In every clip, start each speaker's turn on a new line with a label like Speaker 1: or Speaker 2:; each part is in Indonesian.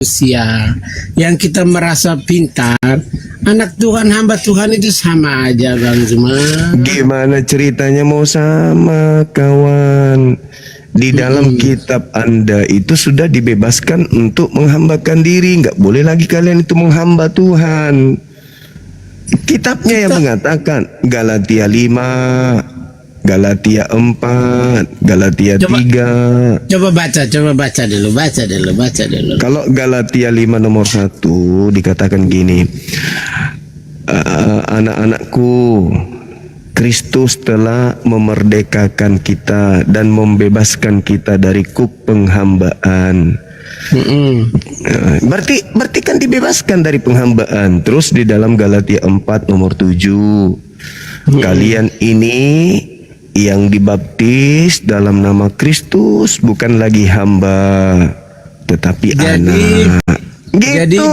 Speaker 1: manusia yang kita merasa pintar, anak Tuhan, hamba Tuhan itu sama aja Bang Zuma.
Speaker 2: Gimana ceritanya mau sama, kawan? Di dalam kitab Anda itu sudah dibebaskan untuk menghambakan diri. Nggak boleh lagi kalian itu menghamba Tuhan. Kitabnya yang mengatakan Galatia 5, Galatia 4, Galatia 3.
Speaker 1: Coba baca dulu.
Speaker 2: Kalau Galatia 5 nomor 1 dikatakan gini, anak-anakku, Kristus telah memerdekakan kita dan membebaskan kita dari kuk penghambaan. Berarti kan dibebaskan dari penghambaan. Terus di dalam Galatia 4 nomor 7, kalian ini yang dibaptis dalam nama Kristus bukan lagi hamba tetapi anak. Gitu.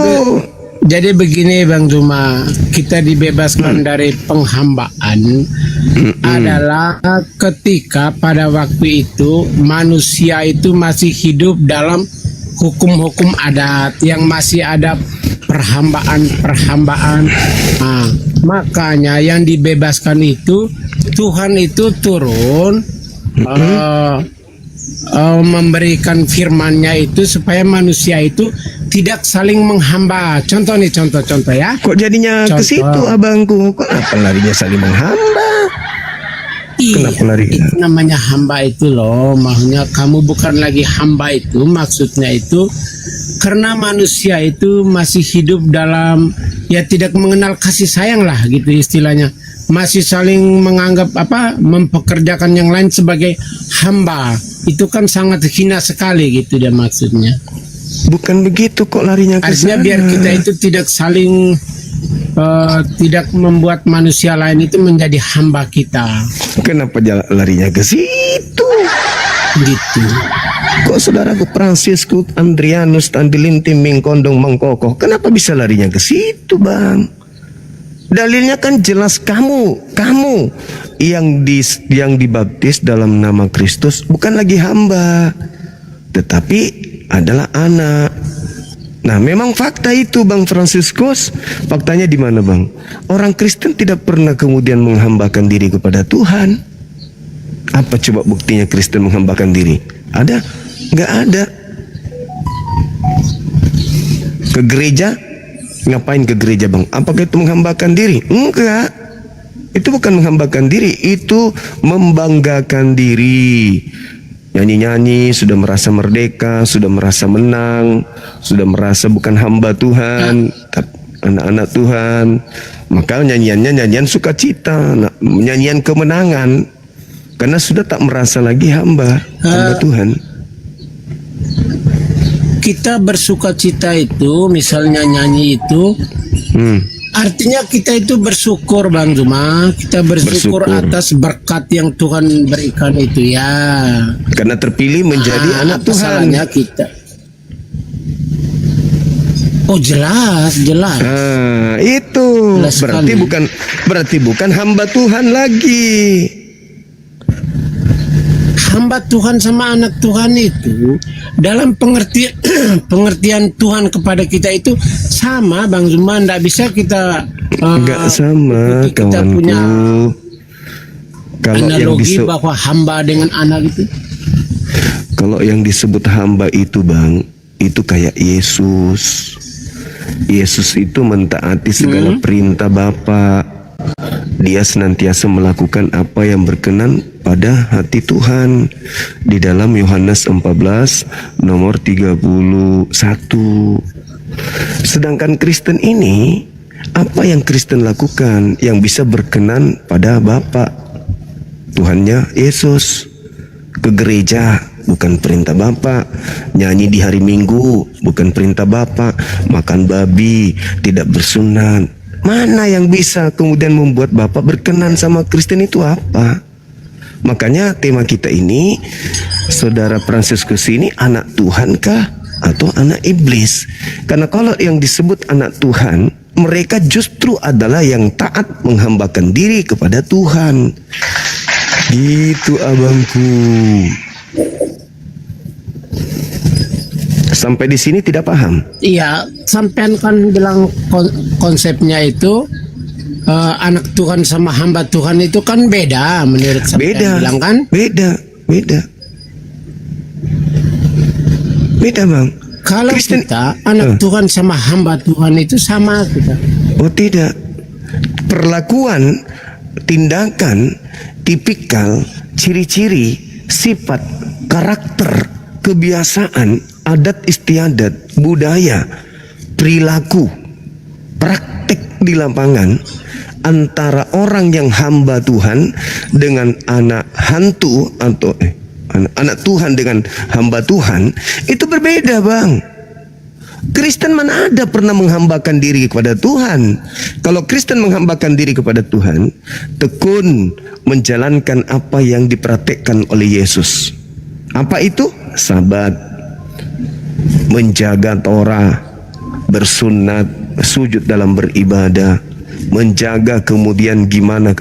Speaker 1: Jadi begini Bang Zuma, kita dibebaskan dari penghambaan adalah ketika pada waktu itu manusia itu masih hidup dalam hukum-hukum adat yang masih ada perhambaan. Nah, makanya yang dibebaskan itu Tuhan itu turun memberikan firman-Nya itu supaya manusia itu tidak saling menghamba. Contoh ya.
Speaker 2: Kok jadinya ke situ abangku? Kenapa larinya saling menghamba? Kenapa lari?
Speaker 1: Itu namanya hamba itu loh. Maksudnya kamu bukan lagi hamba itu. Maksudnya itu karena manusia itu masih hidup dalam ya tidak mengenal kasih sayang lah gitu istilahnya. Masih saling menganggap mempekerjakan yang lain sebagai hamba. Itu kan sangat hina sekali gitu dia maksudnya.
Speaker 2: Bukan begitu kok larinya ke
Speaker 1: artinya
Speaker 2: sana.
Speaker 1: Biar kita itu tidak saling tidak membuat manusia lain itu menjadi hamba kita.
Speaker 2: Kenapa larinya ke situ?
Speaker 1: Gitu.
Speaker 2: Kok saudaraku Francisco Andrianus Tandilinti Mingkondong Mangkokoh, kenapa bisa larinya ke situ, Bang? Dalilnya kan jelas kamu yang dibaptis dalam nama Kristus bukan lagi hamba, tetapi adalah anak. Nah, memang fakta itu Bang Franciscus. Faktanya di mana, Bang? Orang Kristen tidak pernah kemudian menghambakan diri kepada Tuhan. Apa coba buktinya Kristen menghambakan diri? Ada? Nggak ada. Ke gereja? Ngapain ke gereja, Bang? Apakah itu menghambakan diri? Enggak. Itu bukan menghambakan diri, itu membanggakan diri. Nyanyi-nyanyi, sudah merasa merdeka, sudah merasa menang, sudah merasa bukan hamba Tuhan, anak-anak Tuhan. Maka nyanyiannya nyanyian sukacita, nyanyian kemenangan, karena sudah tak merasa lagi hamba Tuhan.
Speaker 1: Kita bersukacita itu, misalnya nyanyi itu, artinya kita itu bersyukur Bang Zuma. Kita bersyukur atas berkat yang Tuhan berikan itu ya.
Speaker 2: Karena terpilih menjadi anak Tuhan.
Speaker 1: Masalahnya kita. Oh jelas.
Speaker 2: Itu
Speaker 1: jelas
Speaker 2: berarti bukan hamba Tuhan lagi.
Speaker 1: Hamba Tuhan sama anak Tuhan itu dalam pengertian Tuhan kepada kita itu sama Bang Zuma. Nggak bisa kita
Speaker 2: nggak sama
Speaker 1: kita
Speaker 2: kawanku.
Speaker 1: punya
Speaker 2: Kalau
Speaker 1: analogi bahwa hamba dengan anak itu.
Speaker 2: Kalau yang disebut hamba itu Bang, itu kayak Yesus. Yesus itu mentaati segala perintah Bapa. Dia senantiasa melakukan apa yang berkenan pada hati Tuhan. Di dalam Yohanes 14 nomor 31. Sedangkan Kristen ini, apa yang Kristen lakukan yang bisa berkenan pada Bapa? Tuhannya Yesus. Ke gereja bukan perintah Bapa. Nyanyi di hari Minggu bukan perintah Bapa. Makan babi, tidak bersunat. Mana yang bisa kemudian membuat Bapak berkenan sama Kristen itu apa? Makanya tema kita ini, Saudara Franciscus ini anak Tuhan kah atau anak iblis? Karena kalau yang disebut anak Tuhan, mereka justru adalah yang taat menghambakan diri kepada Tuhan. Gitu abangku. Sampai di sini tidak paham.
Speaker 1: Iya, sampean kan bilang konsepnya itu anak Tuhan sama hamba Tuhan itu kan beda menurut sampean
Speaker 2: Beda.
Speaker 1: bilang kan?
Speaker 2: Beda. Beda, Bang.
Speaker 1: Kalau
Speaker 2: Kristen-
Speaker 1: kita anak Tuhan sama hamba Tuhan itu sama kita.
Speaker 2: Oh tidak. Perlakuan, tindakan, tipikal, ciri-ciri, sifat, karakter, kebiasaan, adat istiadat, budaya, perilaku, praktek di lapangan antara orang yang hamba Tuhan dengan anak hantu atau anak Tuhan dengan hamba Tuhan itu berbeda, Bang. Kristen mana ada pernah menghambakan diri kepada Tuhan? Kalau Kristen menghambakan diri kepada Tuhan, tekun menjalankan apa yang dipraktekkan oleh Yesus. Apa itu? Sabat, menjaga Torah, bersunat, sujud dalam beribadah, menjaga kemudian gimana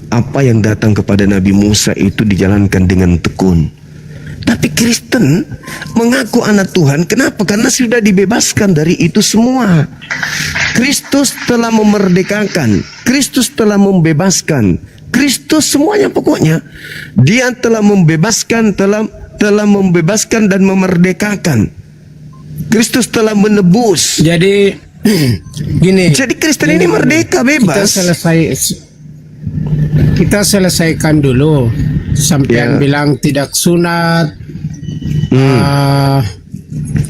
Speaker 2: apa yang datang kepada Nabi Musa itu dijalankan dengan tekun. Tapi Kristen mengaku anak Tuhan. Kenapa? Karena sudah dibebaskan dari itu semua. Kristus telah memerdekakan, Kristus telah membebaskan, Kristus semuanya pokoknya. Dia telah membebaskan, telah membebaskan dan memerdekakan. Kristus telah menebus.
Speaker 1: Jadi gini.
Speaker 2: Jadi Kristen ini merdeka, bebas.
Speaker 1: Kita selesaikan dulu. Sampean
Speaker 2: Ya.
Speaker 1: bilang tidak sunat,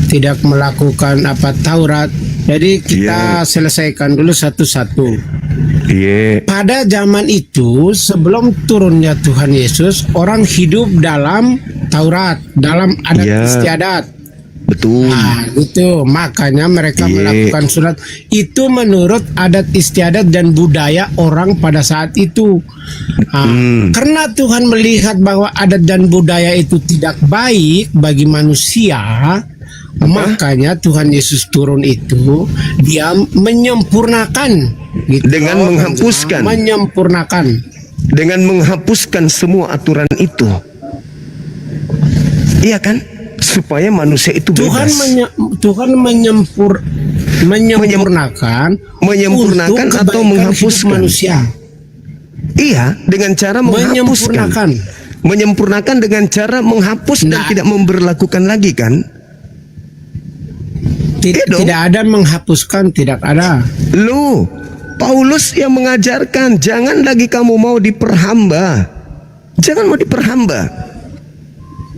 Speaker 1: tidak melakukan apa Taurat. Jadi kita selesaikan dulu satu-satu.
Speaker 2: Iya.
Speaker 1: Pada zaman itu sebelum turunnya Tuhan Yesus, orang hidup dalam Taurat, dalam adat
Speaker 2: Ya.
Speaker 1: istiadat.
Speaker 2: Betul.
Speaker 1: Nah, itu makanya mereka
Speaker 2: Iya.
Speaker 1: melakukan sunat. Itu menurut adat istiadat dan budaya orang pada saat itu. Nah, karena Tuhan melihat bahwa adat dan budaya itu tidak baik bagi manusia, makanya Tuhan Yesus turun itu, dia menyempurnakan gitu.
Speaker 2: Dengan menghapuskan.
Speaker 1: Menyempurnakan.
Speaker 2: Dengan menghapuskan semua aturan itu. Iya kan? Supaya manusia itu
Speaker 1: Tuhan
Speaker 2: bebas.
Speaker 1: Tuhan menyempurnakan
Speaker 2: Menyempurnakan
Speaker 1: untuk
Speaker 2: atau
Speaker 1: kebaikan
Speaker 2: menghapuskan.
Speaker 1: hidup manusia.
Speaker 2: Iya, dengan cara menghapuskan. Menyempurnakan dengan cara menghapus dan
Speaker 1: Nah.
Speaker 2: tidak memberlakukan lagi kan? Iya dong.
Speaker 1: Tidak ada menghapuskan, tidak ada.
Speaker 2: Lu, Paulus yang mengajarkan jangan lagi kamu mau diperhamba. Jangan mau diperhamba.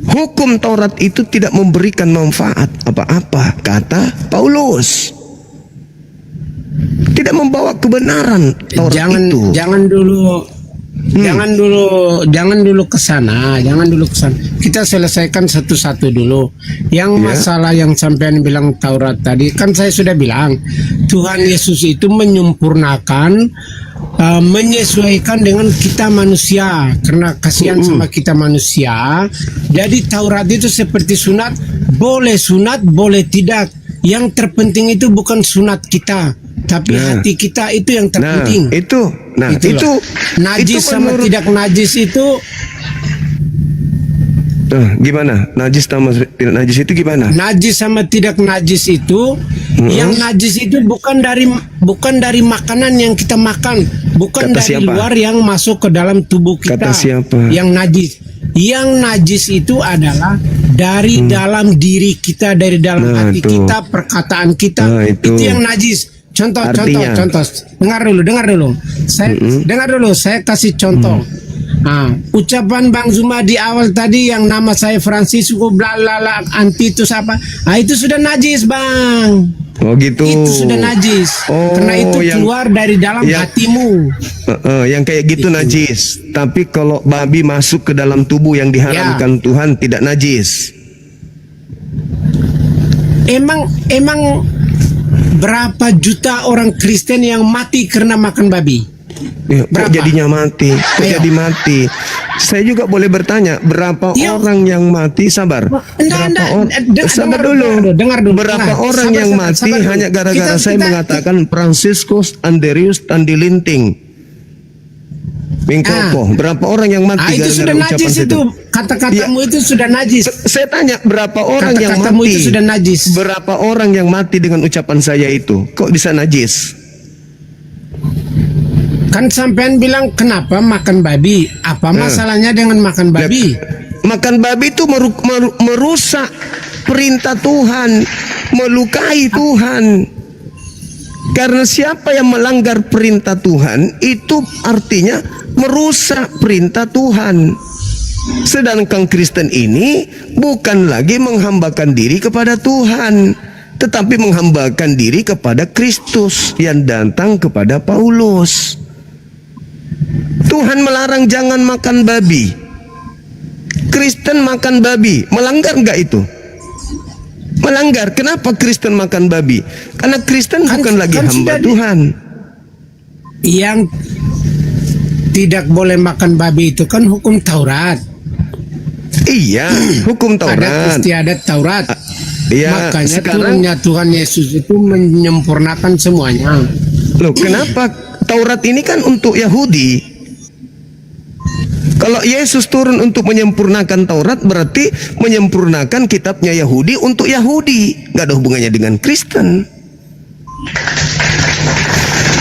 Speaker 2: Hukum Taurat itu tidak memberikan manfaat apa-apa, kata Paulus. Tidak membawa kebenaran Taurat itu.
Speaker 1: Jangan dulu ke sana, Kita selesaikan satu-satu dulu. Yang masalah yang sampean bilang Taurat tadi, kan saya sudah bilang Tuhan Yesus itu menyempurnakan, menyesuaikan dengan kita manusia, karena kasihan sama kita manusia. Jadi Taurat itu seperti sunat, boleh tidak. Yang terpenting itu bukan sunat kita, tapi hati kita itu yang terpenting.
Speaker 2: Itu
Speaker 1: loh. Najis sama
Speaker 2: menurut-
Speaker 1: tidak najis itu
Speaker 2: gimana? Najis sama tidak najis itu gimana?
Speaker 1: najis sama tidak najis itu yang najis itu bukan dari makanan yang kita makan, bukan
Speaker 2: Kata
Speaker 1: dari
Speaker 2: siapa?
Speaker 1: luar yang masuk ke dalam tubuh kita.
Speaker 2: Kata siapa?
Speaker 1: Yang najis itu adalah dari dalam diri kita, dari dalam
Speaker 2: Nah,
Speaker 1: hati
Speaker 2: itu.
Speaker 1: kita, perkataan kita.
Speaker 2: Nah, itu.
Speaker 1: Itu yang najis. Contoh.
Speaker 2: Artinya?
Speaker 1: Dengar dulu. Saya kasih contoh. Nah, ucapan Bang Zuma di awal tadi yang nama saya Francisco blalala antitus apa? Ah, itu sudah najis, Bang.
Speaker 2: Oh gitu.
Speaker 1: Itu sudah najis.
Speaker 2: Oh,
Speaker 1: Karena itu keluar dari dalam
Speaker 2: yang-
Speaker 1: hatimu.
Speaker 2: Yang kayak gitu najis. Tapi kalau babi masuk ke dalam tubuh yang diharamkan Tuhan tidak najis.
Speaker 1: Emang berapa juta orang Kristen yang mati karena makan babi?
Speaker 2: Ya, kok
Speaker 1: Berapa?
Speaker 2: jadinya mati? Kok
Speaker 1: Ayo.
Speaker 2: jadi mati? Saya juga boleh bertanya, berapa
Speaker 1: Ya.
Speaker 2: orang yang mati? Sabar. Sabar dulu.
Speaker 1: Dengar dulu.
Speaker 2: Berapa
Speaker 1: Nah,
Speaker 2: orang yang mati
Speaker 1: sabar dulu.
Speaker 2: hanya gara-gara saya mengatakan Franciscus Andreus Tandi Linting? Mingkopo. Berapa orang yang mati
Speaker 1: itu sudah
Speaker 2: gara-gara ucapan
Speaker 1: najis
Speaker 2: setan?
Speaker 1: itu. Kata-katamu itu sudah najis.
Speaker 2: Saya tanya, berapa orang yang
Speaker 1: Kata-katamu
Speaker 2: mati?
Speaker 1: itu sudah najis.
Speaker 2: Berapa orang yang mati dengan ucapan saya itu? Kok bisa najis?
Speaker 1: Kan sampean bilang kenapa makan babi? Apa masalahnya dengan makan babi?
Speaker 2: Makan babi itu merusak perintah Tuhan, melukai Tuhan. Karena siapa yang melanggar perintah Tuhan itu artinya merusak perintah Tuhan. Sedangkan Kristen ini bukan lagi menghambakan diri kepada Tuhan, tetapi menghambakan diri kepada Kristus yang datang kepada Paulus. Tuhan melarang jangan makan babi. Kristen makan babi, melanggar enggak itu? Melanggar. Kenapa Kristen makan babi? Karena Kristen bukan lagi hamba Tuhan.
Speaker 1: Yang tidak boleh makan babi itu kan hukum Taurat.
Speaker 2: Iya, hukum
Speaker 1: Ada
Speaker 2: Taurat.
Speaker 1: istiadat Taurat.
Speaker 2: Iya,
Speaker 1: Makanya
Speaker 2: sekarang
Speaker 1: turunnya Tuhan Yesus itu menyempurnakan semuanya.
Speaker 2: loh, kenapa Taurat ini kan untuk Yahudi? Kalau Yesus turun untuk menyempurnakan Taurat, berarti menyempurnakan kitabnya Yahudi untuk Yahudi. Gak ada hubungannya dengan Kristen.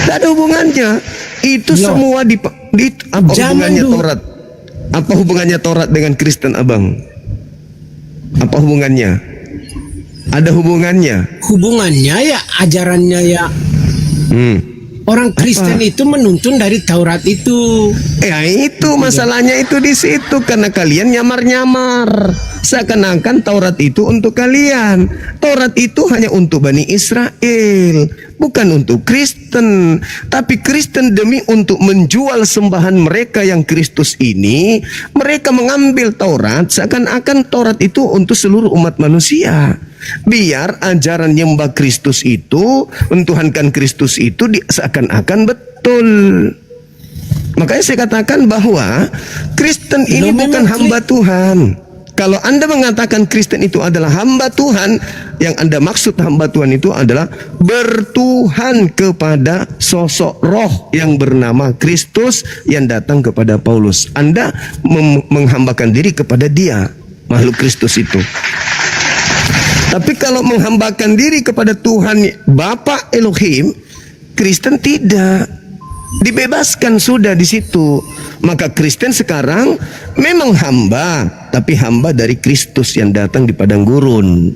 Speaker 2: Gak ada hubungannya. Itu
Speaker 1: Loh.
Speaker 2: semua apa
Speaker 1: Zaman
Speaker 2: hubungannya
Speaker 1: dulu.
Speaker 2: Taurat? Apa hubungannya Taurat dengan Kristen, Abang? Apa hubungannya? Ada hubungannya.
Speaker 1: Hubungannya ya ajarannya ya. Orang Kristen itu menuntun dari Taurat itu.
Speaker 2: Ya itu masalahnya itu di situ, karena kalian nyamar-nyamar. Seakan-akan Taurat itu untuk kalian. Taurat itu hanya untuk Bani Israel, bukan untuk Kristen. Tapi Kristen demi untuk menjual sembahan mereka yang Kristus ini, mereka mengambil Taurat seakan-akan Taurat itu untuk seluruh umat manusia. Biar ajaran nyembah Kristus itu, mentuhankan Kristus itu seakan-akan betul. Makanya saya katakan bahwa Kristen ini bukan hamba Tuhan. Kalau Anda mengatakan Kristen itu adalah hamba Tuhan, yang Anda maksud hamba Tuhan itu adalah bertuhan kepada sosok roh yang bernama Kristus yang datang kepada Paulus. Anda menghambakan diri kepada dia, makhluk Kristus itu. Tapi kalau menghambakan diri kepada Tuhan Bapa Elohim, Kristen tidak. Dibebaskan sudah di situ. Maka Kristen sekarang memang hamba, tapi hamba dari Kristus yang datang di padang gurun.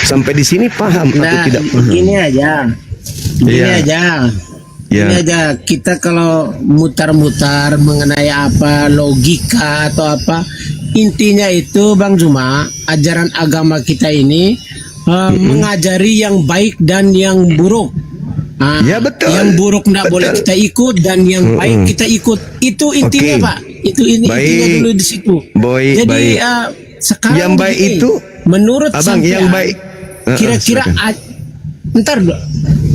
Speaker 2: Sampai di sini paham atau tidak paham?
Speaker 1: Gini aja. Gini
Speaker 2: Iya.
Speaker 1: aja.
Speaker 2: Ya.
Speaker 1: Ini aja, kita kalau mutar-mutar mengenai apa logika atau apa, intinya itu Bang Zuma, ajaran agama kita ini mengajari yang baik dan yang buruk.
Speaker 2: Ya, betul.
Speaker 1: Yang buruk tidak
Speaker 2: Betul.
Speaker 1: boleh kita ikut dan yang baik kita ikut. Itu intinya
Speaker 2: Oke.
Speaker 1: Pak. Itu intinya
Speaker 2: Baik.
Speaker 1: dulu di situ.
Speaker 2: Baik,
Speaker 1: Jadi
Speaker 2: baik.
Speaker 1: sekarang
Speaker 2: Yang baik
Speaker 1: begini,
Speaker 2: itu,
Speaker 1: menurut
Speaker 2: Abang,
Speaker 1: sampean,
Speaker 2: yang baik.
Speaker 1: kira-kira ntar dulu,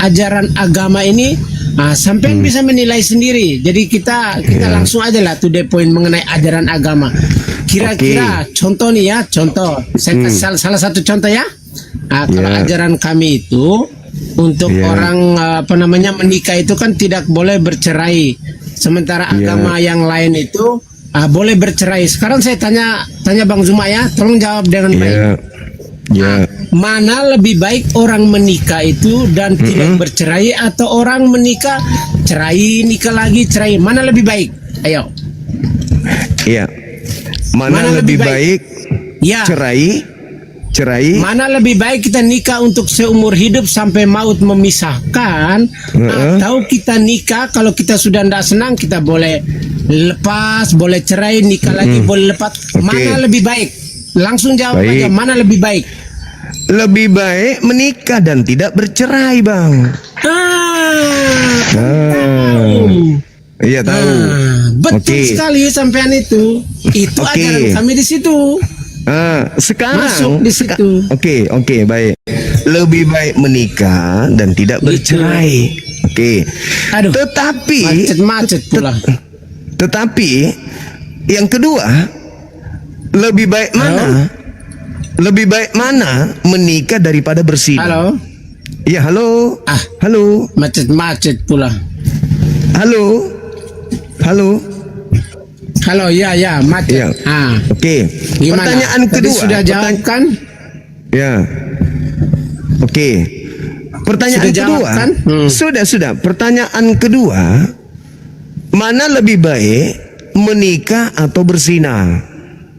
Speaker 1: ajaran agama ini sampean bisa menilai sendiri. Jadi kita langsung aja lah to the point mengenai ajaran agama. Kira-kira contoh nih ya, contoh. Saya kasih salah satu contoh ya. Kalau ajaran kami itu untuk orang menikah itu kan tidak boleh bercerai. Sementara agama yang lain itu boleh bercerai. Sekarang saya tanya Bang Zuma ya, tolong jawab dengan baik.
Speaker 2: Ya.
Speaker 1: Mana lebih baik orang menikah itu dan tidak bercerai atau orang menikah cerai nikah lagi cerai? Mana lebih baik? Ayo.
Speaker 2: Iya. Mana lebih baik
Speaker 1: Ya.
Speaker 2: cerai?
Speaker 1: Mana lebih baik kita nikah untuk seumur hidup sampai maut memisahkan, atau kita nikah kalau kita sudah tidak senang kita boleh lepas, boleh cerai, nikah lagi boleh lepas. Mana lebih baik? Langsung jawab aja, mana lebih baik?
Speaker 2: Lebih baik menikah dan tidak bercerai, Bang. Iya tahu.
Speaker 1: Betul sekali sampean itu. Itu ajaran kami di situ.
Speaker 2: Sekarang
Speaker 1: Masuk di situ.
Speaker 2: Oke, baik. Lebih baik menikah dan tidak bercerai. Oke.
Speaker 1: Aduh.
Speaker 2: Tetapi
Speaker 1: Macet pula.
Speaker 2: Tetapi yang kedua, lebih baik mana? Lebih baik mana menikah daripada berzina?
Speaker 1: Halo.
Speaker 2: Ya, halo. Halo.
Speaker 1: Macet pula.
Speaker 2: Halo. Halo.
Speaker 1: Halo, ya, mati.
Speaker 2: Ya. Oke.
Speaker 1: Gimana?
Speaker 2: Pertanyaan
Speaker 1: Tadi
Speaker 2: kedua.
Speaker 1: sudah jawab kan?
Speaker 2: Ya. Oke. Pertanyaan
Speaker 1: Sudah jawab,
Speaker 2: kedua.
Speaker 1: kan?
Speaker 2: Sudah. Pertanyaan kedua, mana lebih baik menikah atau berzina?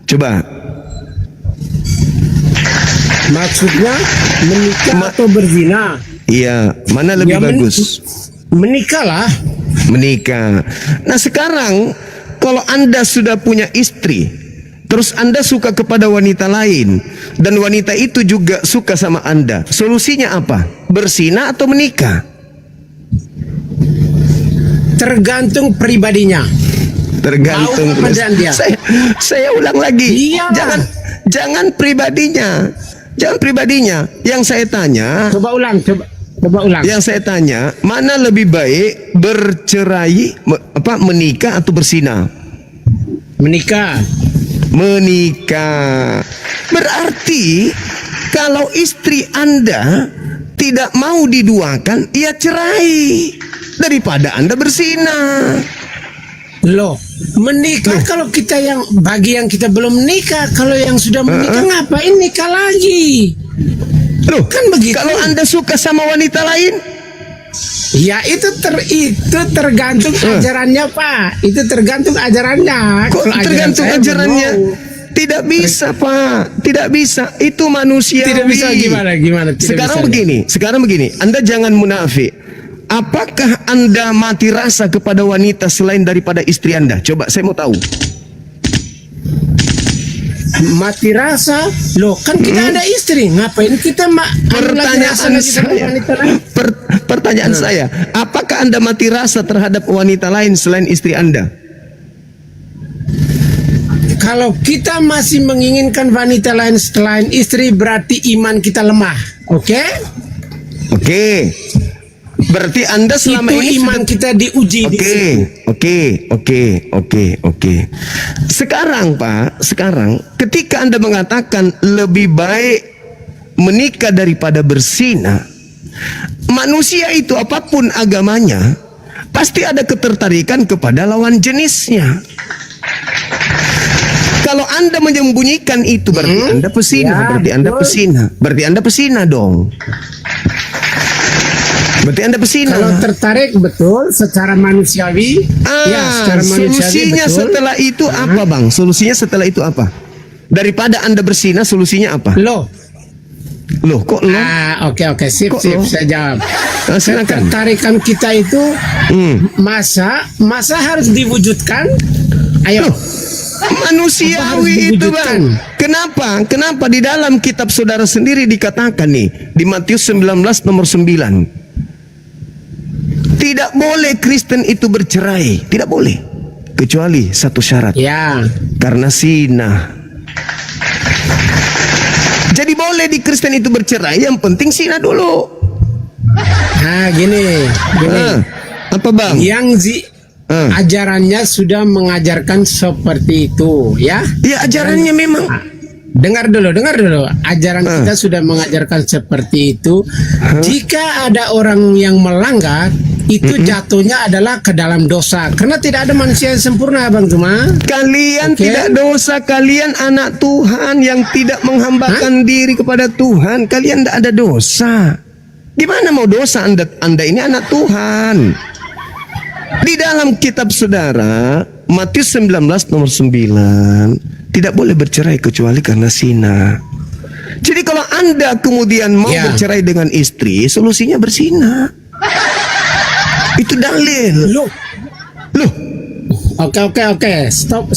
Speaker 2: Coba.
Speaker 1: Maksudnya menikah atau berzina?
Speaker 2: Iya, mana lebih
Speaker 1: Ya,
Speaker 2: bagus?
Speaker 1: Menikah lah.
Speaker 2: Menikah. Nah, sekarang kalau Anda sudah punya istri, terus Anda suka kepada wanita lain, dan wanita itu juga suka sama Anda, solusinya apa? Berzina atau menikah?
Speaker 1: Tergantung pribadinya.
Speaker 2: Tergantung.
Speaker 1: Mau keadaan dia.
Speaker 2: Saya ulang lagi.
Speaker 1: Iyalah.
Speaker 2: Jangan pribadinya. Jangan pribadinya. Yang saya tanya,
Speaker 1: Coba ulang.
Speaker 2: yang saya tanya, mana lebih baik bercerai, menikah atau berzina?
Speaker 1: Menikah.
Speaker 2: Menikah. Berarti kalau istri Anda tidak mau diduakan, ya cerai daripada Anda berzina.
Speaker 1: Loh, menikah kalau kita bagi yang kita belum menikah, kalau yang sudah menikah ngapain nikah lagi?
Speaker 2: Loh,
Speaker 1: Kan begitu.
Speaker 2: kalau Anda suka sama wanita lain,
Speaker 1: Ya itu tergantung ajarannya, Pak. Itu tergantung ajarannya.
Speaker 2: kok
Speaker 1: Kalau ajaran
Speaker 2: tergantung
Speaker 1: saya
Speaker 2: ajarannya?
Speaker 1: belum mau.
Speaker 2: Tidak bisa, Pak. Tidak bisa. Itu manusiawi.
Speaker 1: Tidak bisa gimana? Tidak
Speaker 2: Sekarang begini. Anda jangan munafik. Apakah Anda mati rasa kepada wanita selain daripada istri Anda? Coba saya mau tahu.
Speaker 1: Mati rasa? Loh, kan kita ada istri. Ngapain kita
Speaker 2: Pertanyaan saya, apakah Anda mati rasa terhadap wanita lain selain istri Anda?
Speaker 1: Kalau kita masih menginginkan wanita lain selain istri, berarti iman kita lemah. Oke?
Speaker 2: Oke. Berarti Anda selama
Speaker 1: Itu
Speaker 2: ini
Speaker 1: iman kita diuji di situ.
Speaker 2: Oke. Sekarang Pak, ketika Anda mengatakan lebih baik menikah daripada berzina, manusia itu apapun agamanya pasti ada ketertarikan kepada lawan jenisnya. Kalau Anda menyembunyikan itu berarti Anda pesina, berarti Anda pesina dong. Berarti Anda pesina.
Speaker 1: Kalau tertarik betul secara manusiawi, secara manusiawi
Speaker 2: solusinya
Speaker 1: betul.
Speaker 2: setelah itu apa, Bang? Solusinya setelah itu apa? Daripada Anda berzina, solusinya apa?
Speaker 1: Loh,
Speaker 2: kok lo?
Speaker 1: Oke, sip,
Speaker 2: Kok lo?
Speaker 1: saya jawab.
Speaker 2: Silakan.
Speaker 1: Ketertarikan kita itu masa harus diwujudkan? Ayo.
Speaker 2: Manusiawi itu, Bang. Kenapa di dalam kitab saudara sendiri dikatakan nih di Matius 19 nomor 9, tidak boleh Kristen itu bercerai, tidak boleh, kecuali satu syarat,
Speaker 1: Ya.
Speaker 2: karena zina. Jadi boleh di Kristen itu bercerai, yang penting zina dulu.
Speaker 1: Nah, gini.
Speaker 2: Apa, Bang?
Speaker 1: Ajarannya sudah mengajarkan seperti itu, ya.
Speaker 2: Ya, ajarannya memang.
Speaker 1: Dengar dulu. Ajaran kita sudah mengajarkan seperti itu. Jika ada orang yang melanggar, itu jatuhnya adalah ke dalam dosa. Karena tidak ada manusia yang sempurna, Bang Tuma.
Speaker 2: Kalian tidak dosa, kalian anak Tuhan yang tidak menghambakan diri kepada Tuhan. Kalian tidak ada dosa. Gimana mau dosa Anda ini anak Tuhan? Di dalam kitab saudara Matius 19 nomor 9, tidak boleh bercerai kecuali karena zina. Jadi kalau Anda kemudian mau bercerai dengan istri, solusinya berzina. Itu dalil.
Speaker 1: Loh. Oke. Stop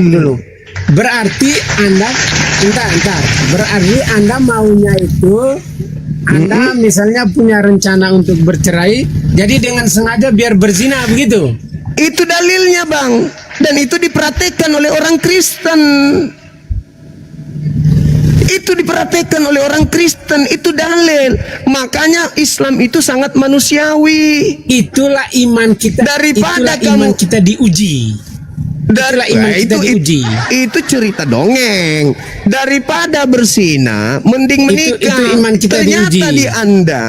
Speaker 1: dulu. Berarti Anda Berarti Anda maunya itu Anda misalnya punya rencana untuk bercerai, jadi dengan sengaja biar berzina begitu.
Speaker 2: Itu dalilnya, Bang. Dan itu diperhatikan oleh orang Kristen. Itu diperhatikan oleh orang Kristen, itu dalil. Makanya Islam itu sangat manusiawi.
Speaker 1: Itulah iman kita.
Speaker 2: Daripada
Speaker 1: iman kita diuji. Itulah iman kita diuji.
Speaker 2: Itu cerita dongeng. Daripada berzina, mending menikah.
Speaker 1: Itu iman kita
Speaker 2: Ternyata
Speaker 1: diuji.
Speaker 2: di Anda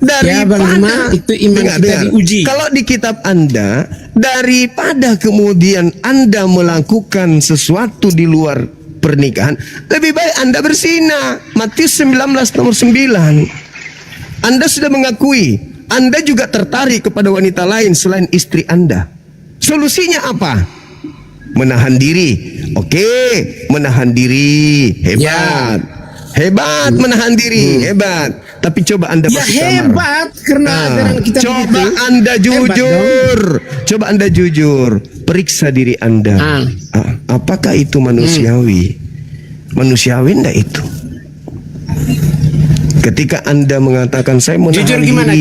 Speaker 1: Ya, Bang
Speaker 2: daripada
Speaker 1: Rima, itu iman kita diuji.
Speaker 2: Kalau di kitab Anda, daripada kemudian Anda melakukan sesuatu di luar pernikahan, lebih baik Anda berzina. Matius 19 nomor 9. Anda sudah mengakui Anda juga tertarik kepada wanita lain selain istri Anda. Solusinya apa? Menahan diri. Oke, menahan diri. Hebat. Hebat menahan diri. Hebat. Tapi coba Anda
Speaker 1: Ya
Speaker 2: masuk kamar.
Speaker 1: hebat, karena ajaran kita
Speaker 2: Coba
Speaker 1: begitu.
Speaker 2: Anda
Speaker 1: Hebat
Speaker 2: jujur. Coba Anda jujur. Periksa diri Anda. Apakah itu manusiawi? Manusiawi enggak itu? Ketika Anda mengatakan saya menahan
Speaker 1: Jujur gimana?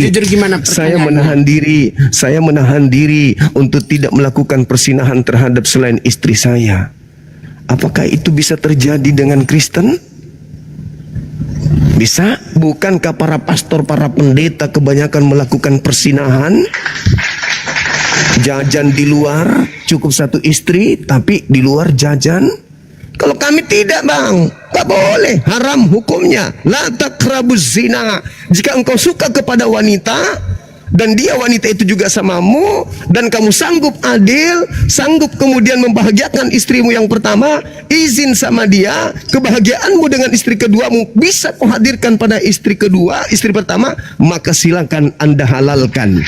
Speaker 2: saya
Speaker 1: Pertanyaannya.
Speaker 2: menahan diri untuk tidak melakukan persinahan terhadap selain istri saya. Apakah itu bisa terjadi dengan Kristen? Bisa? Bukankah para pastor, para pendeta kebanyakan melakukan persinahan? Jajan di luar, cukup satu istri, tapi di luar jajan? Kalau kami tidak, Bang, tak boleh, haram hukumnya. La taqrabuz zina. Jika engkau suka kepada wanita dan dia wanita itu juga samamu, dan kamu sanggup adil, sanggup kemudian membahagiakan istrimu yang pertama, izin sama dia, kebahagiaanmu dengan istri keduamu bisa kau hadirkan pada istri kedua, istri pertama, maka silakan Anda halalkan.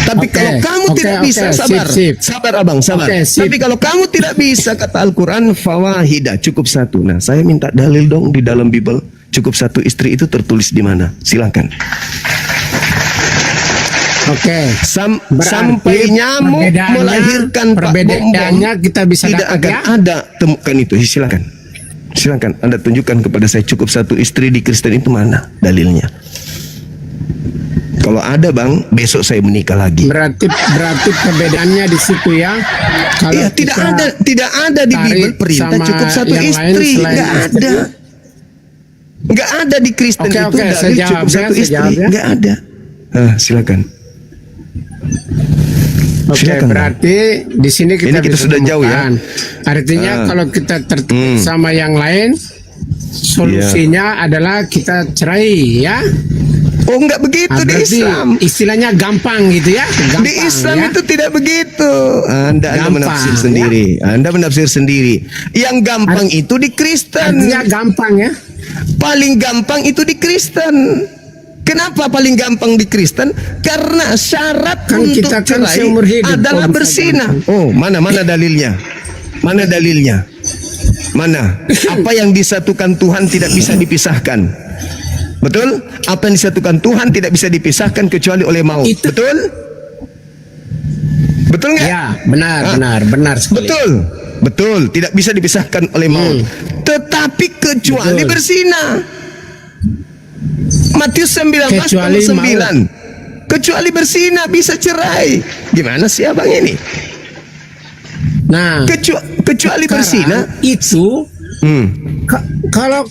Speaker 2: Tapi kalau kamu tidak bisa, sabar abang, sabar. Tapi kalau kamu tidak bisa, kata Al-Quran, fawahidah, cukup satu. Nah, saya minta dalil dong di dalam Bible, cukup satu istri itu tertulis di mana? Silakan. Sampai nyamuk melahirkan
Speaker 1: perbedaannya kita bisa
Speaker 2: tidak
Speaker 1: dapat,
Speaker 2: akan
Speaker 1: ya?
Speaker 2: ada temukan itu. Silakan. Silakan Anda tunjukkan kepada saya cukup satu istri di Kristen itu mana dalilnya? Kalau ada, Bang, besok saya menikah lagi.
Speaker 1: Berarti perbedaannya di situ, ya. Kalau
Speaker 2: Iya, tidak ada di Bible perintah cukup satu istri, nggak ada. Nggak ada di Kristen itu dalil cukup satu istri, nggak ada. Silakan. Silakan,
Speaker 1: berarti di sini kita
Speaker 2: sudah jauh, ya.
Speaker 1: Artinya kalau kita tertarik sama yang lain, solusinya adalah kita cerai, ya.
Speaker 2: Oh, enggak begitu di Islam.
Speaker 1: Istilahnya gampang gitu, ya. Gampang,
Speaker 2: di Islam
Speaker 1: ya?
Speaker 2: itu tidak begitu. Anda menafsir sendiri.
Speaker 1: Ya?
Speaker 2: Anda menafsir sendiri. Yang gampang itu di Kristen.
Speaker 1: Artinya gampang, ya.
Speaker 2: Paling gampang itu di Kristen. Kenapa paling gampang di Kristen? Karena syarat untuk
Speaker 1: kita
Speaker 2: cerai adalah berzina. Oh, mana dalilnya? Mana dalilnya? Mana? Apa yang disatukan Tuhan tidak bisa dipisahkan. Betul? Apa yang disatukan Tuhan tidak bisa dipisahkan kecuali oleh maut. Betul? Betul nggak?
Speaker 1: Ya, benar sekali.
Speaker 2: Betul. Tidak bisa dipisahkan oleh maut. Tetapi kecuali berzina. Matius 19 ayat 9. Kecuali berzina bisa cerai. Gimana sih abang ini?
Speaker 1: Nah,
Speaker 2: kecuali berzina
Speaker 1: itu kalau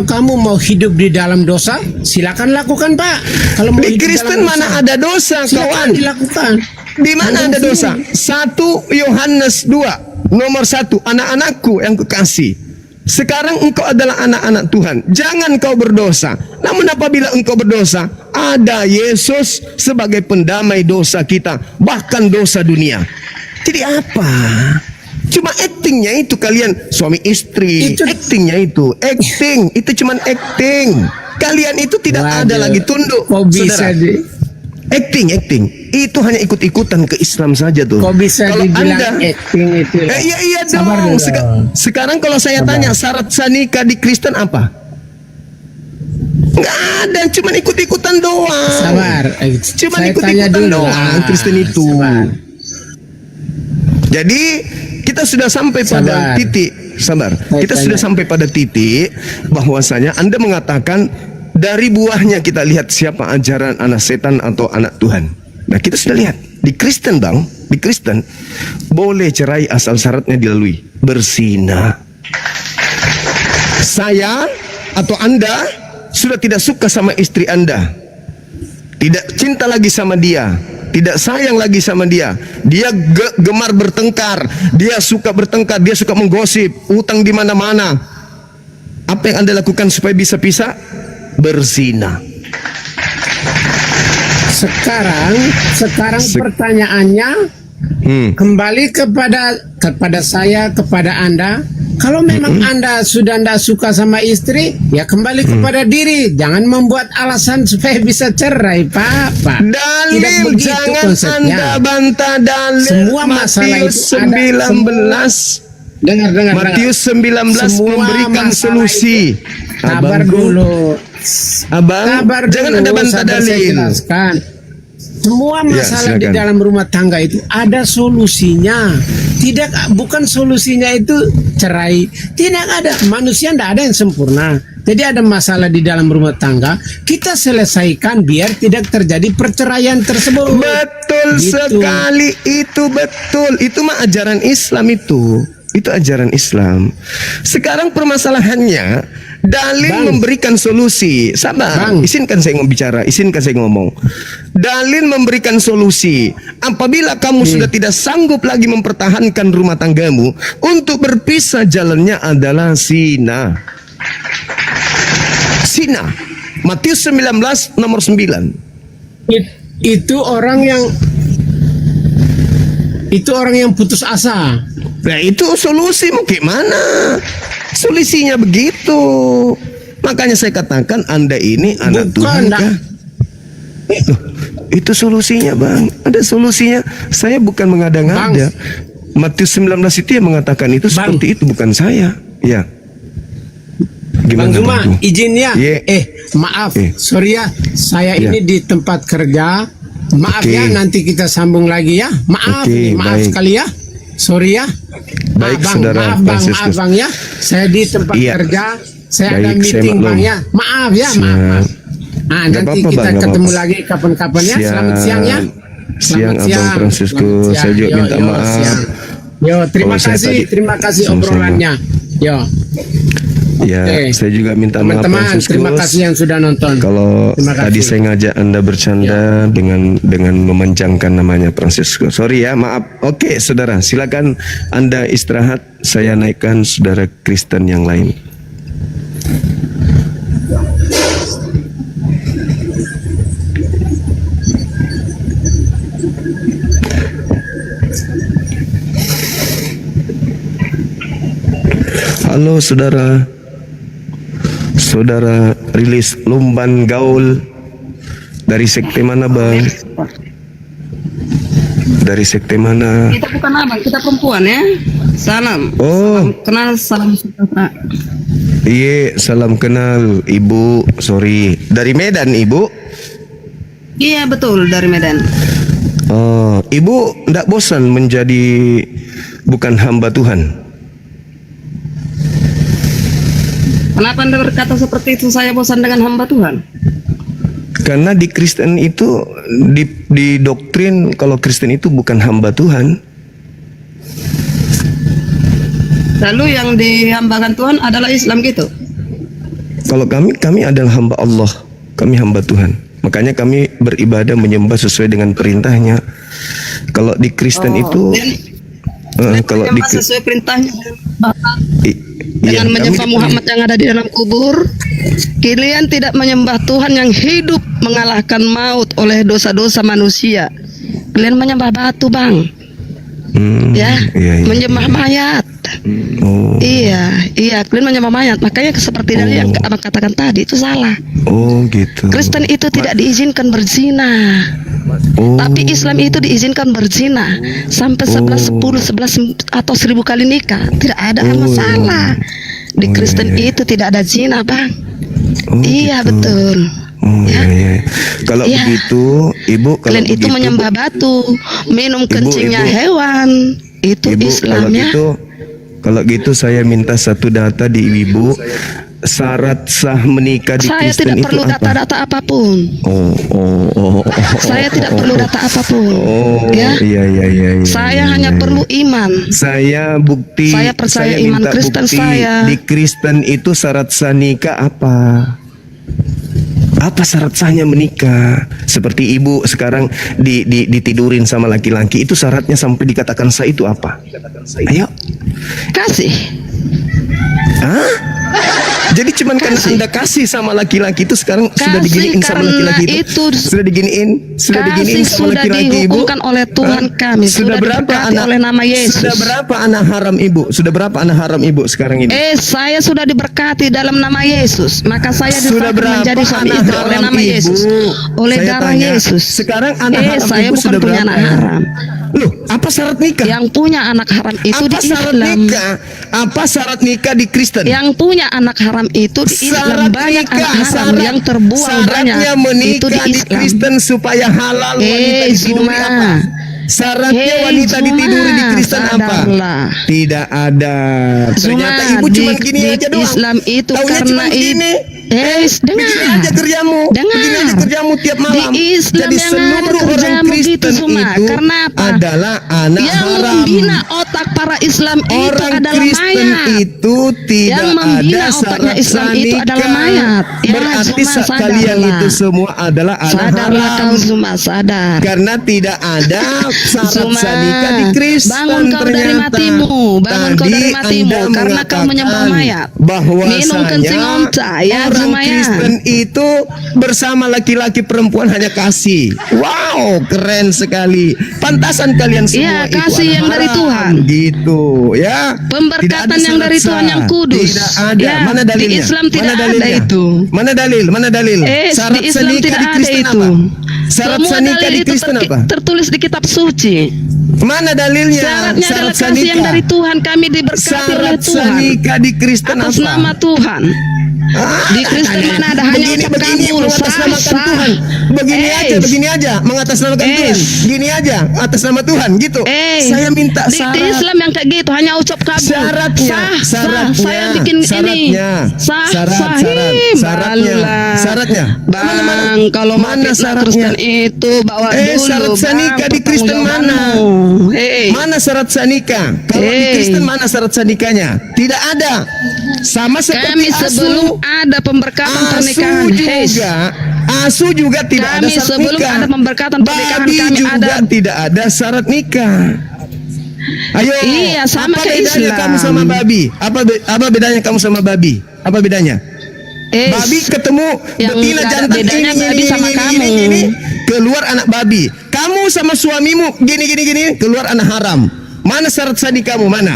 Speaker 1: kamu mau hidup di dalam dosa, silakan lakukan, Pak. Kalau mau
Speaker 2: di Kristen mana ada dosa, kawan?
Speaker 1: Dilakukan.
Speaker 2: Di mana ada dosa? 1 Yohanes 2 nomor 1, anak-anakku yang kekasih, sekarang engkau adalah anak-anak Tuhan, jangan kau berdosa. Namun apabila engkau berdosa, ada Yesus sebagai pendamai dosa kita, bahkan dosa dunia. Jadi apa? Cuma actingnya itu kalian suami istri, actingnya itu cuman acting. Kalian itu tidak ada lagi tunduk.
Speaker 1: Kok bisa
Speaker 2: acting itu hanya ikut-ikutan ke Islam saja tuh.
Speaker 1: Kok bisa
Speaker 2: kalau
Speaker 1: dibilang
Speaker 2: Anda
Speaker 1: acting itu?
Speaker 2: Iya dong. Sekarang kalau saya tanya syarat nikah di Kristen apa? Nggak ada, cuma ikut-ikutan doang.
Speaker 1: Sabar.
Speaker 2: Cuma ikut-ikutan doang Kristen itu.
Speaker 1: Sabar.
Speaker 2: Jadi kita sudah sampai pada titik, kita sudah sampai pada titik bahwasanya Anda mengatakan dari buahnya kita lihat siapa ajaran anak setan atau anak Tuhan. Nah, kita sudah lihat di Kristen, Bang, di Kristen boleh cerai asal syaratnya dilalui berzina. Saya atau Anda sudah tidak suka sama istri Anda, tidak cinta lagi sama dia, tidak sayang lagi sama dia. Dia gemar bertengkar, dia suka bertengkar, dia suka menggosip, utang di mana-mana. Apa yang Anda lakukan supaya bisa pisah? Berzina.
Speaker 1: Sekarang pertanyaannya kembali kepada saya, kepada Anda. Kalau memang Anda sudah tidak suka sama istri, ya kembali kepada diri. Jangan membuat alasan supaya bisa cerai, Pak. Tidak
Speaker 2: Dalil,
Speaker 1: begitu
Speaker 2: jangan
Speaker 1: konsepnya.
Speaker 2: Anda bantah dalil.
Speaker 1: Semua masalah
Speaker 2: Matius
Speaker 1: itu ada
Speaker 2: 19.
Speaker 1: Dengar.
Speaker 2: Matius 19
Speaker 1: Semua
Speaker 2: memberikan
Speaker 1: masalah
Speaker 2: solusi.
Speaker 1: Sabar
Speaker 2: Abangku,
Speaker 1: dulu.
Speaker 2: Abang,
Speaker 1: Sabar
Speaker 2: jangan
Speaker 1: dulu,
Speaker 2: ada bantah
Speaker 1: sampai saya
Speaker 2: dalil.
Speaker 1: jelaskan. Semua masalah di
Speaker 2: silakan.
Speaker 1: dalam rumah tangga itu ada solusinya. Bukan solusinya itu cerai. Tidak ada. Manusia tidak ada yang sempurna. Jadi ada masalah di dalam rumah tangga, kita selesaikan biar tidak terjadi perceraian tersebut.
Speaker 2: Betul
Speaker 1: Gitu.
Speaker 2: sekali, itu betul. Itu mah ajaran Islam itu. Itu ajaran Islam. Sekarang permasalahannya, dalil
Speaker 1: Bang.
Speaker 2: memberikan solusi. Sabar,
Speaker 1: Bang.
Speaker 2: izinkan saya bicara, izinkan saya ngomong. Dalil memberikan solusi. Apabila kamu sudah tidak sanggup lagi mempertahankan rumah tanggamu, untuk berpisah jalannya adalah zina. Zina. Matius 19 nomor 9.
Speaker 1: Itu orang yang putus asa.
Speaker 2: Nah itu solusi mau gimana? Solusinya begitu. Makanya saya katakan Anda ini anak
Speaker 1: Bukan,
Speaker 2: Tuhan kah? Loh, itu solusinya Bang. Ada solusinya. Saya bukan mengada-ngada. Matius 19 itu yang mengatakan itu
Speaker 1: Bang.
Speaker 2: seperti itu, bukan saya. Ya.
Speaker 1: Bang
Speaker 2: Gimana
Speaker 1: Zuma,
Speaker 2: Bang?
Speaker 1: izin ya.
Speaker 2: Ye.
Speaker 1: Maaf,
Speaker 2: Eh.
Speaker 1: sorry ya. Saya
Speaker 2: Ya.
Speaker 1: ini di tempat kerja. Maaf
Speaker 2: Oke.
Speaker 1: ya, nanti kita sambung lagi ya. Maaf,
Speaker 2: Oke,
Speaker 1: maaf
Speaker 2: baik.
Speaker 1: sekali ya. Sorry ya.
Speaker 2: Baik,
Speaker 1: Bang,
Speaker 2: Saudara
Speaker 1: maaf
Speaker 2: Fransiskus.
Speaker 1: Bang ya. Saya di tempat
Speaker 2: Iya.
Speaker 1: kerja. Saya
Speaker 2: Baik,
Speaker 1: ada
Speaker 2: saya
Speaker 1: meeting
Speaker 2: maklum.
Speaker 1: Bang ya. Maaf ya,
Speaker 2: Siap.
Speaker 1: maaf. Nah,
Speaker 2: Nggak
Speaker 1: nanti
Speaker 2: apa-apa,
Speaker 1: kita
Speaker 2: Bang, nggak
Speaker 1: ketemu
Speaker 2: apa-apa.
Speaker 1: lagi kapan-kapan ya. Selamat siang ya.
Speaker 2: Siang
Speaker 1: Selamat
Speaker 2: Abang Fransiskus.
Speaker 1: Selamat
Speaker 2: Saya juga
Speaker 1: siang.
Speaker 2: minta maaf.
Speaker 1: siang. Yo, terima
Speaker 2: Kalau saya
Speaker 1: kasih,
Speaker 2: tadi-
Speaker 1: terima kasih
Speaker 2: Sama-sama.
Speaker 1: obrolannya. Yo.
Speaker 2: Ya,
Speaker 1: Oke.
Speaker 2: saya juga minta maaf
Speaker 1: Teman-teman,
Speaker 2: Fransiskus.
Speaker 1: terima kasih yang sudah nonton.
Speaker 2: Kalau
Speaker 1: Terima kasih.
Speaker 2: tadi saya ngajak Anda bercanda dengan memanjangkan namanya Fransiskus. Sorry ya, maaf. Oke, Saudara, silakan Anda istirahat. Saya naikkan saudara Kristen yang lain. Halo saudara. Saudara rilis lumban gaul dari sekte mana Bang? Dari sekte mana?
Speaker 3: Kita bukan abang, kita perempuan ya. Salam.
Speaker 2: Oh,
Speaker 3: Kenal, salam sejahtera.
Speaker 2: iya, salam kenal Ibu. Sorry, dari Medan Ibu.
Speaker 3: Iya betul, dari Medan.
Speaker 2: Oh, Ibu ndak bosan menjadi bukan hamba Tuhan?
Speaker 3: Kenapa Anda berkata seperti itu? Saya bosan dengan hamba Tuhan.
Speaker 2: Karena di Kristen itu di doktrin kalau Kristen itu bukan hamba Tuhan.
Speaker 3: Lalu yang dihambakan Tuhan adalah Islam gitu.
Speaker 2: Kalau kami adalah hamba Allah, kami hamba Tuhan. Makanya kami beribadah menyembah sesuai dengan perintahnya. Kalau di Kristen itu kalau di
Speaker 3: menyembah sesuai perintahnya
Speaker 2: iya,
Speaker 3: dengan menyembah
Speaker 2: kami-
Speaker 3: Muhammad yang ada di dalam kubur. Kalian tidak menyembah Tuhan yang hidup mengalahkan maut oleh dosa-dosa manusia. Kalian menyembah batu bang, ya,
Speaker 2: iya.
Speaker 3: menyembah mayat.
Speaker 2: Oh,
Speaker 3: Iya, kalian menyembah mayat. Makanya seperti dari yang abang katakan tadi itu salah.
Speaker 2: oh gitu.
Speaker 3: Kristen itu tidak diizinkan berzina.
Speaker 2: Oh,
Speaker 3: Tapi Islam itu diizinkan berzina sampai 11, 10, 11 atau 1000 kali nikah. Tidak ada masalah. Di Kristen itu tidak ada zina, Bang.
Speaker 2: oh,
Speaker 3: Iya,
Speaker 2: gitu.
Speaker 3: betul.
Speaker 2: Oh iya. Kalau
Speaker 3: Iya.
Speaker 2: begitu, Ibu kalau
Speaker 3: Kalian itu
Speaker 2: begitu,
Speaker 3: menyembah batu, minum kencingnya
Speaker 2: Ibu.
Speaker 3: hewan. Itu
Speaker 2: Ibu,
Speaker 3: Islam ya.
Speaker 2: kalau gitu saya minta satu data di Ibu. Syarat sah menikah di
Speaker 3: Saya
Speaker 2: Kristen
Speaker 3: tidak
Speaker 2: itu
Speaker 3: perlu
Speaker 2: apa?
Speaker 3: data-data apapun.
Speaker 2: Oh.
Speaker 3: Saya tidak perlu data apapun.
Speaker 2: Oh,
Speaker 3: Ya.
Speaker 2: iya.
Speaker 3: Saya hanya perlu iman.
Speaker 2: Saya bukti.
Speaker 3: Saya percaya
Speaker 2: saya
Speaker 3: iman
Speaker 2: minta
Speaker 3: Kristen
Speaker 2: bukti
Speaker 3: saya.
Speaker 2: Di Kristen itu syarat sah nikah apa? Apa syarat sahnya menikah? Seperti ibu sekarang ditidurin sama laki-laki, itu syaratnya sampai dikatakan sah itu apa? Ayo.
Speaker 3: Kasih.
Speaker 2: Hah? Jadi cuman karena Anda kasih sama laki-laki itu sekarang sudah
Speaker 3: Kasih
Speaker 2: diginiin sama
Speaker 3: karena
Speaker 2: laki-laki
Speaker 3: itu
Speaker 2: sudah diginiin sama
Speaker 3: sudah
Speaker 2: laki-laki ibu.
Speaker 3: dihukumkan oleh Tuhan kami, sudah
Speaker 2: berapa
Speaker 3: diberkati
Speaker 2: anak
Speaker 3: oleh nama Yesus.
Speaker 2: Sudah berapa anak haram ibu? Sudah berapa anak haram ibu sekarang ini?
Speaker 3: Saya sudah diberkati dalam nama Yesus, maka saya
Speaker 2: Sudah
Speaker 3: disahkan
Speaker 2: berapa
Speaker 3: menjadi suami
Speaker 2: anak
Speaker 3: istri oleh
Speaker 2: haram
Speaker 3: nama
Speaker 2: ibu?
Speaker 3: Yesus, oleh
Speaker 2: Saya
Speaker 3: darah
Speaker 2: tanya,
Speaker 3: Yesus.
Speaker 2: sekarang anak haram
Speaker 3: saya
Speaker 2: ibu
Speaker 3: bukan
Speaker 2: sudah
Speaker 3: punya
Speaker 2: berapa?
Speaker 3: anak haram.
Speaker 2: Loh, apa syarat nikah?
Speaker 3: Yang punya anak haram itu
Speaker 2: Apa
Speaker 3: di
Speaker 2: syarat
Speaker 3: Islam.
Speaker 2: nikah? Apa syarat nikah di Kristen?
Speaker 3: Yang punya anak haram itu di Islam, banyak anak haram yang terbuang banyak.
Speaker 2: Syaratnya
Speaker 3: Itu
Speaker 2: menikah di
Speaker 3: Islam.
Speaker 2: Kristen supaya halal wanita ditiduri
Speaker 3: Zuma.
Speaker 2: apa? Syaratnya wanita
Speaker 3: Zuma,
Speaker 2: ditiduri di Kristen apa?
Speaker 3: sadarlah.
Speaker 2: Tidak ada. Ternyata
Speaker 3: Zuma,
Speaker 2: ibu cuma gini
Speaker 3: di
Speaker 2: aja doang.
Speaker 3: Islam itu
Speaker 2: Taunya
Speaker 3: karena
Speaker 2: cuma gini.
Speaker 3: dengar.
Speaker 2: Begini aja kerjamu.
Speaker 3: Dengar.
Speaker 2: Begini aja kerjamu tiap malam.
Speaker 3: Di Islam
Speaker 2: Jadi
Speaker 3: yang ada
Speaker 2: seluruh orang
Speaker 3: kerjamu
Speaker 2: Kristen
Speaker 3: gitu, Zuma.
Speaker 2: itu
Speaker 3: Karena apa?
Speaker 2: adalah anak
Speaker 3: Yang
Speaker 2: haram.
Speaker 3: membina otak para Islam itu
Speaker 2: Orang
Speaker 3: adalah
Speaker 2: Kristen
Speaker 3: mayat.
Speaker 2: itu tidak
Speaker 3: Yang membina
Speaker 2: ada
Speaker 3: otaknya
Speaker 2: syarat
Speaker 3: Islam itu
Speaker 2: nikah.
Speaker 3: adalah mayat. Ya,
Speaker 2: Berarti
Speaker 3: Zuma,
Speaker 2: kalian
Speaker 3: sadarlah.
Speaker 2: itu semua adalah anak
Speaker 3: Sadarlah
Speaker 2: haram.
Speaker 3: kau Zuma, sadar.
Speaker 2: Karena tidak ada syarat
Speaker 3: Zuma,
Speaker 2: nikah di Kristen.
Speaker 3: bangun kau dari
Speaker 2: ternyata.
Speaker 3: matimu, bangun kau
Speaker 2: Tadi
Speaker 3: dari matimu,
Speaker 2: Anda
Speaker 3: karena kau menyembah
Speaker 2: mengatakan
Speaker 3: mayat.
Speaker 2: bahwasanya
Speaker 3: Minum kencing onca, ya,
Speaker 2: orang
Speaker 3: Zuma, ya.
Speaker 2: Kristen itu bersama laki-laki perempuan hanya kasih. Wow, keren sekali. Pantasan kalian semua
Speaker 3: Iya,
Speaker 2: itu
Speaker 3: kasih
Speaker 2: anak
Speaker 3: yang dari
Speaker 2: haram.
Speaker 3: Tuhan.
Speaker 2: Gitu, ya.
Speaker 3: Pemberkatan
Speaker 2: Tidak ada
Speaker 3: yang dari
Speaker 2: syarat
Speaker 3: Tuhan
Speaker 2: sah.
Speaker 3: yang kudus.
Speaker 2: Tidak ada.
Speaker 3: Ya,
Speaker 2: Mana
Speaker 3: di
Speaker 2: dalilnya?
Speaker 3: Islam tidak
Speaker 2: Mana
Speaker 3: ada
Speaker 2: dalilnya?
Speaker 3: itu.
Speaker 2: Mana dalil? Mana dalil? Syarat
Speaker 3: Di Islam
Speaker 2: senikah
Speaker 3: tidak
Speaker 2: di
Speaker 3: ada
Speaker 2: Kristen
Speaker 3: itu.
Speaker 2: apa? Syarat
Speaker 3: Semua
Speaker 2: senikah
Speaker 3: dalil
Speaker 2: di
Speaker 3: itu
Speaker 2: Kristen apa?
Speaker 3: tertulis di kitab suci.
Speaker 2: Mana dalilnya?
Speaker 3: Syaratnya adalah
Speaker 2: Syarat
Speaker 3: kasih yang
Speaker 2: senikah.
Speaker 3: dari Tuhan, kami diberkati oleh
Speaker 2: Syarat
Speaker 3: Tuhan
Speaker 2: senikah di Kristen
Speaker 3: atas
Speaker 2: apa?
Speaker 3: nama Tuhan. Di Kristen mana ada hanya
Speaker 2: begini
Speaker 3: ucap kabul,
Speaker 2: mengatasnamakan
Speaker 3: sah.
Speaker 2: Tuhan. Begini aja mengatasnamakan Tuhan. Gini aja atas nama Tuhan gitu. Saya minta
Speaker 3: di
Speaker 2: syarat.
Speaker 3: Islam yang kayak gitu hanya ucap kabul.
Speaker 2: Syaratnya,
Speaker 3: Sah. Saya bikin
Speaker 2: syaratnya,
Speaker 3: ini. Sah.
Speaker 2: syaratnya, syaratnya.
Speaker 3: Bang, kalau
Speaker 2: mana
Speaker 3: mau fitnah
Speaker 2: syaratnya?
Speaker 3: Kristen itu bawa dulu.
Speaker 2: Syarat sanikah di Kristen mana? Mana syarat sanikah? Kalau di Kristen mana syarat sanikahnya? Tidak ada. Sama seperti
Speaker 3: Kami sebelum ada pemberkatan pernikahan.
Speaker 2: Asu juga tidak ada
Speaker 3: Kami
Speaker 2: syarat
Speaker 3: sebelum
Speaker 2: nikah.
Speaker 3: ada pemberkatan pernikahan,
Speaker 2: Babi
Speaker 3: kami
Speaker 2: juga
Speaker 3: ada.
Speaker 2: tidak ada syarat nikah. Ayo,
Speaker 3: Iya, sama
Speaker 2: apa
Speaker 3: kayak
Speaker 2: bedanya
Speaker 3: Islam.
Speaker 2: kamu sama babi? Apa bedanya kamu sama babi? Apa bedanya? Babi ketemu
Speaker 3: yang
Speaker 2: betina
Speaker 3: nggak ada
Speaker 2: jantan
Speaker 3: bedanya babi sama kamu.
Speaker 2: ini, keluar anak babi. Kamu sama suamimu gini keluar anak haram. Mana syarat sadi kamu? Mana?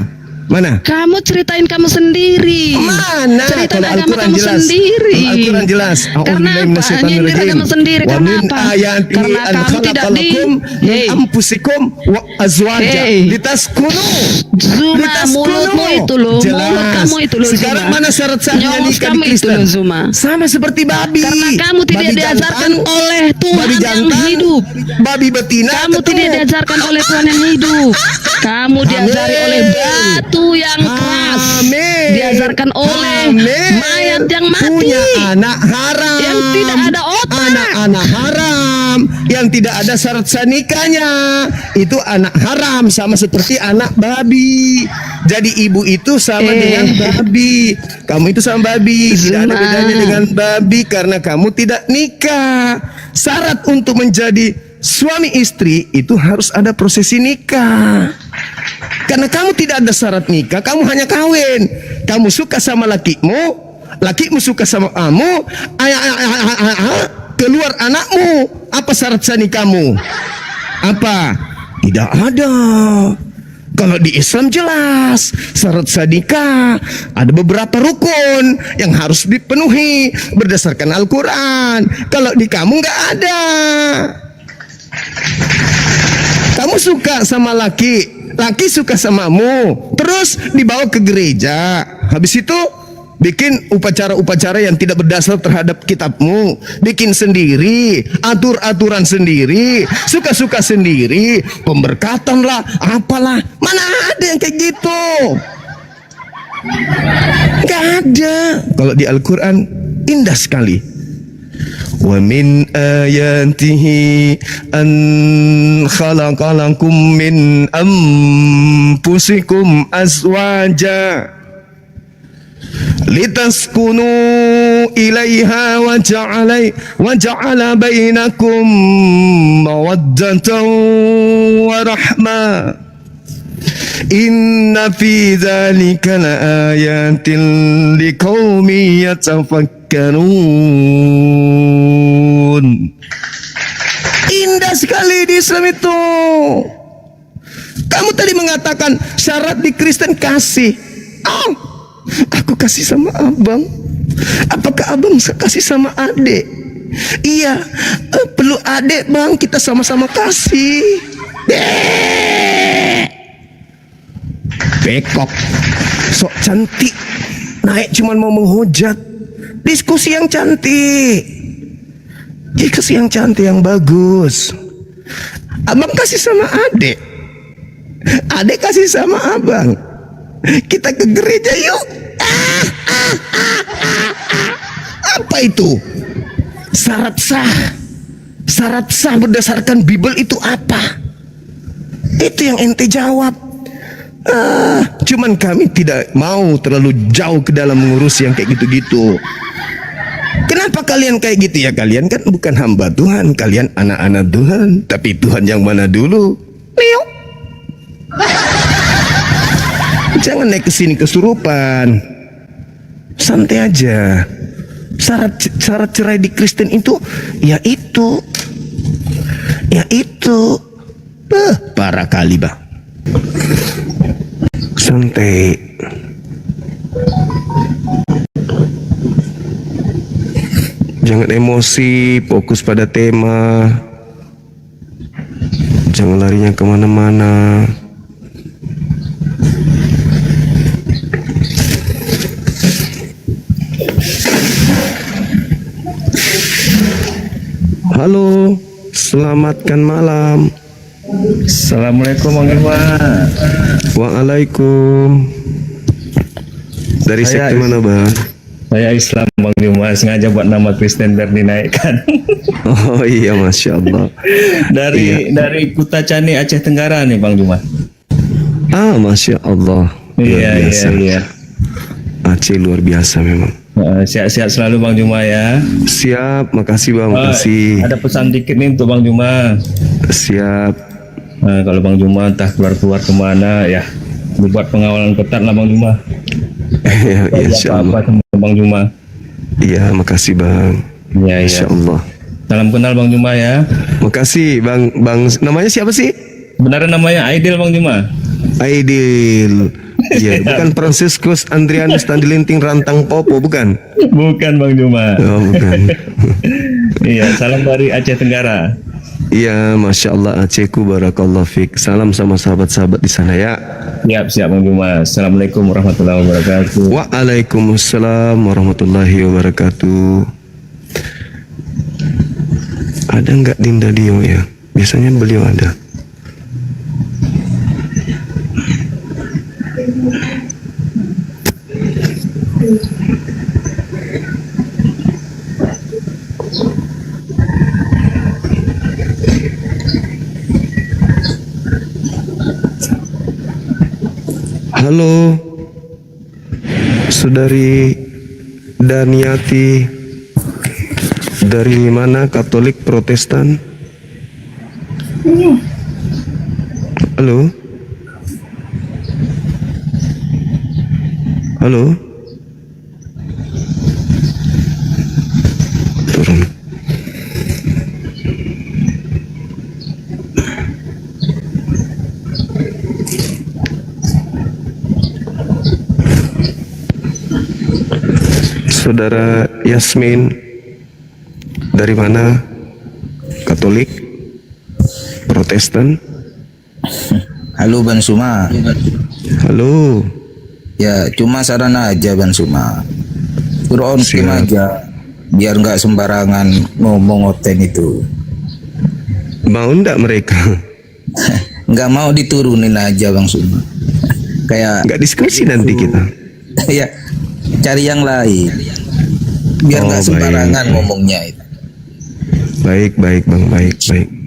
Speaker 3: Kamu ceritain kamu sendiri.
Speaker 2: Mana?
Speaker 3: Ceritain
Speaker 2: Kalau
Speaker 3: agama
Speaker 2: Al-Quran
Speaker 3: kamu
Speaker 2: jelas.
Speaker 3: sendiri.
Speaker 2: Kalau Al-Quran jelas.
Speaker 3: Karena apa? Nyindir agama sendiri. Karena apa? Karena kamu tidak di.
Speaker 2: Ampusikum wa azwaja litaskunu.
Speaker 3: Zuma, mulutmu itu loh. Mulut kamu itu loh.
Speaker 2: Sekarang
Speaker 3: Zuma.
Speaker 2: mana syarat sahnya
Speaker 3: Nyolong
Speaker 2: nikah
Speaker 3: kamu
Speaker 2: di
Speaker 3: itu
Speaker 2: Kristen?
Speaker 3: loh, Zuma.
Speaker 2: Sama seperti babi.
Speaker 3: Karena kamu tidak
Speaker 2: Babi
Speaker 3: diajarkan
Speaker 2: jantan,
Speaker 3: oleh
Speaker 2: babi
Speaker 3: Tuhan yang
Speaker 2: jantan,
Speaker 3: hidup.
Speaker 2: Babi betina
Speaker 3: Kamu
Speaker 2: ketemu.
Speaker 3: tidak diajarkan oleh Tuhan yang hidup. Kamu diajari oleh batu yang keras.
Speaker 2: Amin.
Speaker 3: Diajarkan oleh mayat yang mati.
Speaker 2: Punya anak haram.
Speaker 3: Yang tidak ada otak.
Speaker 2: Anak-anak haram yang tidak ada syarat sanikahnya. Itu anak haram sama seperti anak babi. Jadi ibu itu sama dengan babi. Kamu itu sama babi. Tidak ada
Speaker 3: Zuma.
Speaker 2: bedanya dengan babi karena kamu tidak nikah. Syarat untuk menjadi suami istri itu harus ada prosesi nikah. Karena kamu tidak ada syarat nikah, kamu hanya kawin. Kamu suka sama lakimu, lakimu suka sama kamu, keluar anakmu. Apa syarat sah nikahmu? Apa? Tidak ada. Kalau di Islam jelas syarat sah nikah ada beberapa rukun yang harus dipenuhi berdasarkan Al-Quran. Kalau di kamu nggak ada. Kamu suka sama laki suka samamu, terus dibawa ke gereja. Habis itu bikin upacara-upacara yang tidak berdasar terhadap kitabmu, bikin sendiri, aturan sendiri, suka-suka sendiri, pemberkatan lah, apalah. Mana ada yang kayak gitu? Gak ada. Kalau di Al-Quran indah sekali. Wa min ayatihi an khalaqalakum min anfusikum azwaja litaskunu ilaiha wa ja'ala bainakum mawaddatan wa rahmah. Inna fi dzalika laayatin liqaumin yatafakkarun. Indah sekali di Islam itu. Kamu tadi mengatakan syarat di Kristen kasih. Oh, aku kasih sama abang. Apakah abang kasih sama adik? Iya, perlu adik bang, kita sama-sama kasih. Bekok, sok cantik, naik cuman mau menghujat. Diskusi yang cantik, diskusi yang cantik, yang bagus. Abang kasih sama adik, adik kasih sama abang. Kita ke gereja yuk. Apa itu? Syarat sah berdasarkan Bible itu apa? Itu yang ente jawab. Cuman kami tidak mau terlalu jauh ke dalam mengurus yang kayak gitu-gitu. Kenapa kalian kayak gitu ya? Kalian kan bukan hamba Tuhan, kalian anak-anak Tuhan. Tapi Tuhan yang mana dulu? Leo. Jangan naik ke sini kesurupan. Santai aja. Syarat cerai di Kristen itu ya itu. Parah kali, Bang. Santai. Jangan emosi, fokus pada tema. Jangan larinya kemana-mana. Halo, selamatkan malam.
Speaker 4: Assalamualaikum Bang Juma.
Speaker 2: Waalaikum. Dari sekte mana, Bang?
Speaker 4: Saya Islam Bang Juma, sengaja buat nama Kristen biar dinaikkan.
Speaker 2: Oh iya, Masya Allah.
Speaker 4: Dari Kuta Cani, Aceh Tenggara nih Bang Juma.
Speaker 2: Masya Allah.
Speaker 4: Iya.
Speaker 2: Aceh luar biasa memang.
Speaker 4: Sehat-sehat selalu Bang Juma ya.
Speaker 2: Siap, makasih Bang, makasih.
Speaker 4: Ada pesan dikit nih untuk Bang Juma.
Speaker 2: Siap.
Speaker 4: Kalau Bang Juma entah keluar kemana ya, dibuat pengawalan ketat lah Bang Juma.
Speaker 2: Ya, insya Allah.
Speaker 4: Apa sama Bang Juma?
Speaker 2: Iya, makasih Bang.
Speaker 4: Iya.
Speaker 2: Insya Allah.
Speaker 4: Salam kenal Bang Juma ya.
Speaker 2: Makasih Bang. Namanya siapa sih?
Speaker 4: Sebenarnya namanya Aidil Bang Juma.
Speaker 2: Aidil. Iya, bukan Franciscus Andrianus Tandilinting Rantang Popo, bukan?
Speaker 4: Bukan Bang Juma.
Speaker 2: Oh, bukan.
Speaker 4: Iya, salam dari Aceh Tenggara.
Speaker 2: Iya, Masya Allah Acehku, barakallah fik. Salam sama sahabat-sahabat di sana ya.
Speaker 4: Siap Bang Juma. Assalamualaikum warahmatullahi wabarakatuh.
Speaker 2: Waalaikumsalam warahmatullahi wabarakatuh. Ada nggak Dinda Dio ya? Biasanya beliau ada. Halo, Saudari Daniati, dari mana? Katolik, Protestan? Halo? Halo? Turun. Saudara Yasmin, dari mana? Katolik, Protestan?
Speaker 5: Halo Ban Suma.
Speaker 2: Halo.
Speaker 5: Ya cuma saran aja Ban Suma. Suruh on
Speaker 2: Siap.
Speaker 5: aja, biar nggak sembarangan ngomong oten itu.
Speaker 2: Mau ndak mereka?
Speaker 5: Nggak mau diturunin aja Bang Suma. Kayak
Speaker 2: Nggak diskusi nanti kita.
Speaker 5: ya cari yang lain. Biar
Speaker 2: Oh,
Speaker 5: nggak sembarangan
Speaker 2: baik.
Speaker 5: ngomongnya itu.
Speaker 2: Baik Bang, baik.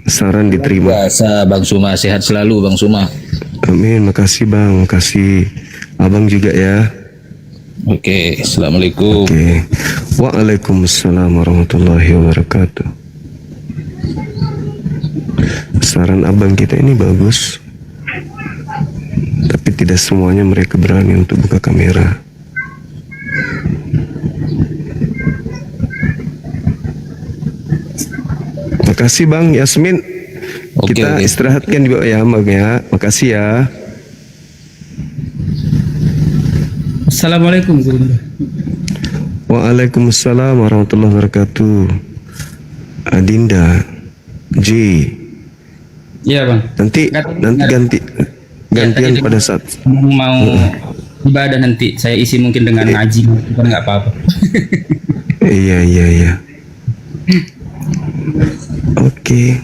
Speaker 2: Saran diterima.
Speaker 5: Biasa Bang Suma, sehat selalu Bang Suma.
Speaker 2: Amin, makasih Bang, makasih. Abang juga ya.
Speaker 5: Oke, assalamualaikum.
Speaker 2: Oke. Waalaikumsalam warahmatullahi wabarakatuh. Saran abang kita ini bagus, tapi tidak semuanya mereka berani untuk buka kamera. Makasih Bang Yasmin.
Speaker 5: Oke,
Speaker 2: Kita
Speaker 5: oke.
Speaker 2: istirahatkan juga ya Bang ya. Makasih ya.
Speaker 1: Assalamualaikum Gurunda.
Speaker 2: Waalaikumsalam warahmatullahi wabarakatuh. Adinda J.
Speaker 6: Iya bang.
Speaker 2: Nanti gantian
Speaker 6: tadi
Speaker 2: pada saat
Speaker 6: Mau ibadah nanti saya isi mungkin dengan ngaji, bukan nggak apa-apa.
Speaker 2: iya. Oke.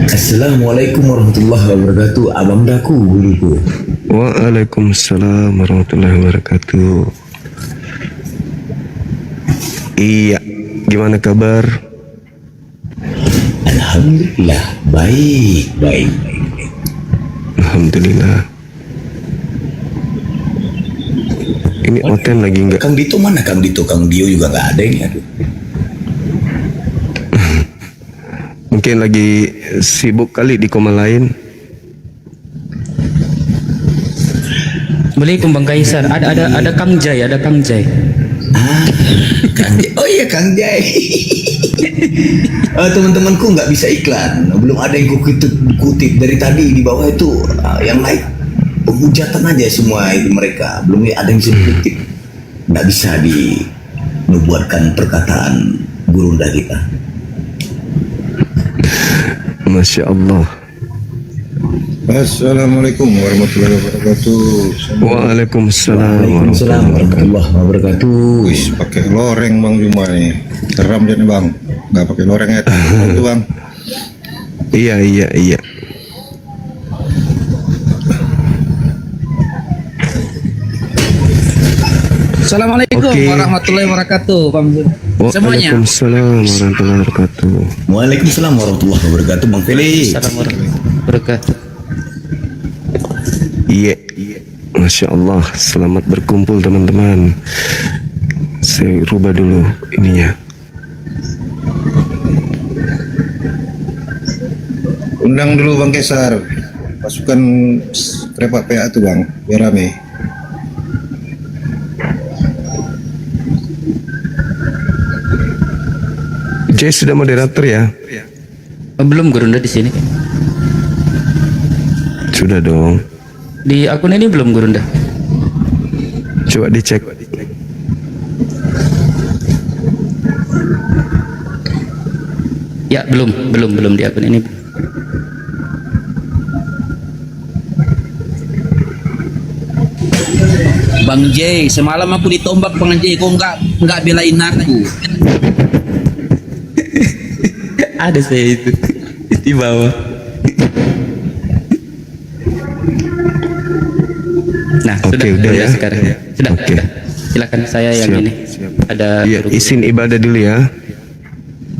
Speaker 7: Assalamualaikum warahmatullahi wabarakatuh. Abang Daku dulu.
Speaker 2: Waalaikumsalam warahmatullahi wabarakatuh. Iya, gimana kabar?
Speaker 7: Alhamdulillah baik.
Speaker 2: Alhamdulillah. Ini Oten lagi nggak?
Speaker 7: Kang Dito mana Kang Dito? Kang Dio juga nggak ada ini. Aduh.
Speaker 2: Mungkin lagi sibuk kali di koma lain.
Speaker 6: Assalamualaikum Bang Kaisar. Ada Kang Jai,
Speaker 7: Kang Jai. Oh iya Kang Jai. Teman-temanku nggak bisa iklan. Belum ada yang kutip dari tadi di bawah itu. Yang lain penghujatan aja semua itu mereka. Belum ada yang bisa kutip. Nggak bisa dibuatkan perkataan gurunda kita.
Speaker 2: Masya Allah.
Speaker 8: Assalamualaikum warahmatullahi wabarakatuh.
Speaker 2: Waalaikumsalam
Speaker 7: warahmatullahi wabarakatuh.
Speaker 8: Wis pakai loreng Bang Juma nih. Teram jadi Bang. Nggak pakai loreng ya itu Bang.
Speaker 2: Iya.
Speaker 5: Assalamualaikum
Speaker 2: Oke.
Speaker 5: warahmatullahi wabarakatuh, Bang. Semuanya.
Speaker 2: Waalaikumsalam warahmatullahi wabarakatuh.
Speaker 7: Waalaikumsalam warahmatullahi wabarakatuh Bang Felix.
Speaker 6: Assalamualaikum warahmatullahi wabarakatuh.
Speaker 2: Iya. Masya Allah. Selamat berkumpul teman-teman. Saya rubah dulu ininya.
Speaker 8: Undang dulu Bang Kaisar. Pasukan krepa PA tuh Bang, biar rame.
Speaker 2: Jay sudah moderator ya?
Speaker 6: Belum Gurunda di sini.
Speaker 2: Sudah dong.
Speaker 6: Di akun ini belum Gurunda.
Speaker 2: Coba dicek.
Speaker 6: Ya belum di akun ini.
Speaker 5: Bang J, semalam aku ditombak Bang J, kok nggak belain aku.
Speaker 6: Ada saya itu di bawah. Nah,
Speaker 2: Oke, udah ya.
Speaker 6: sekarang. Sudah.
Speaker 2: Oke.
Speaker 6: Silakan saya yang
Speaker 2: Siap.
Speaker 6: ini. Ada
Speaker 2: Iya,
Speaker 6: guru-guru.
Speaker 2: izin ibadah dulu ya.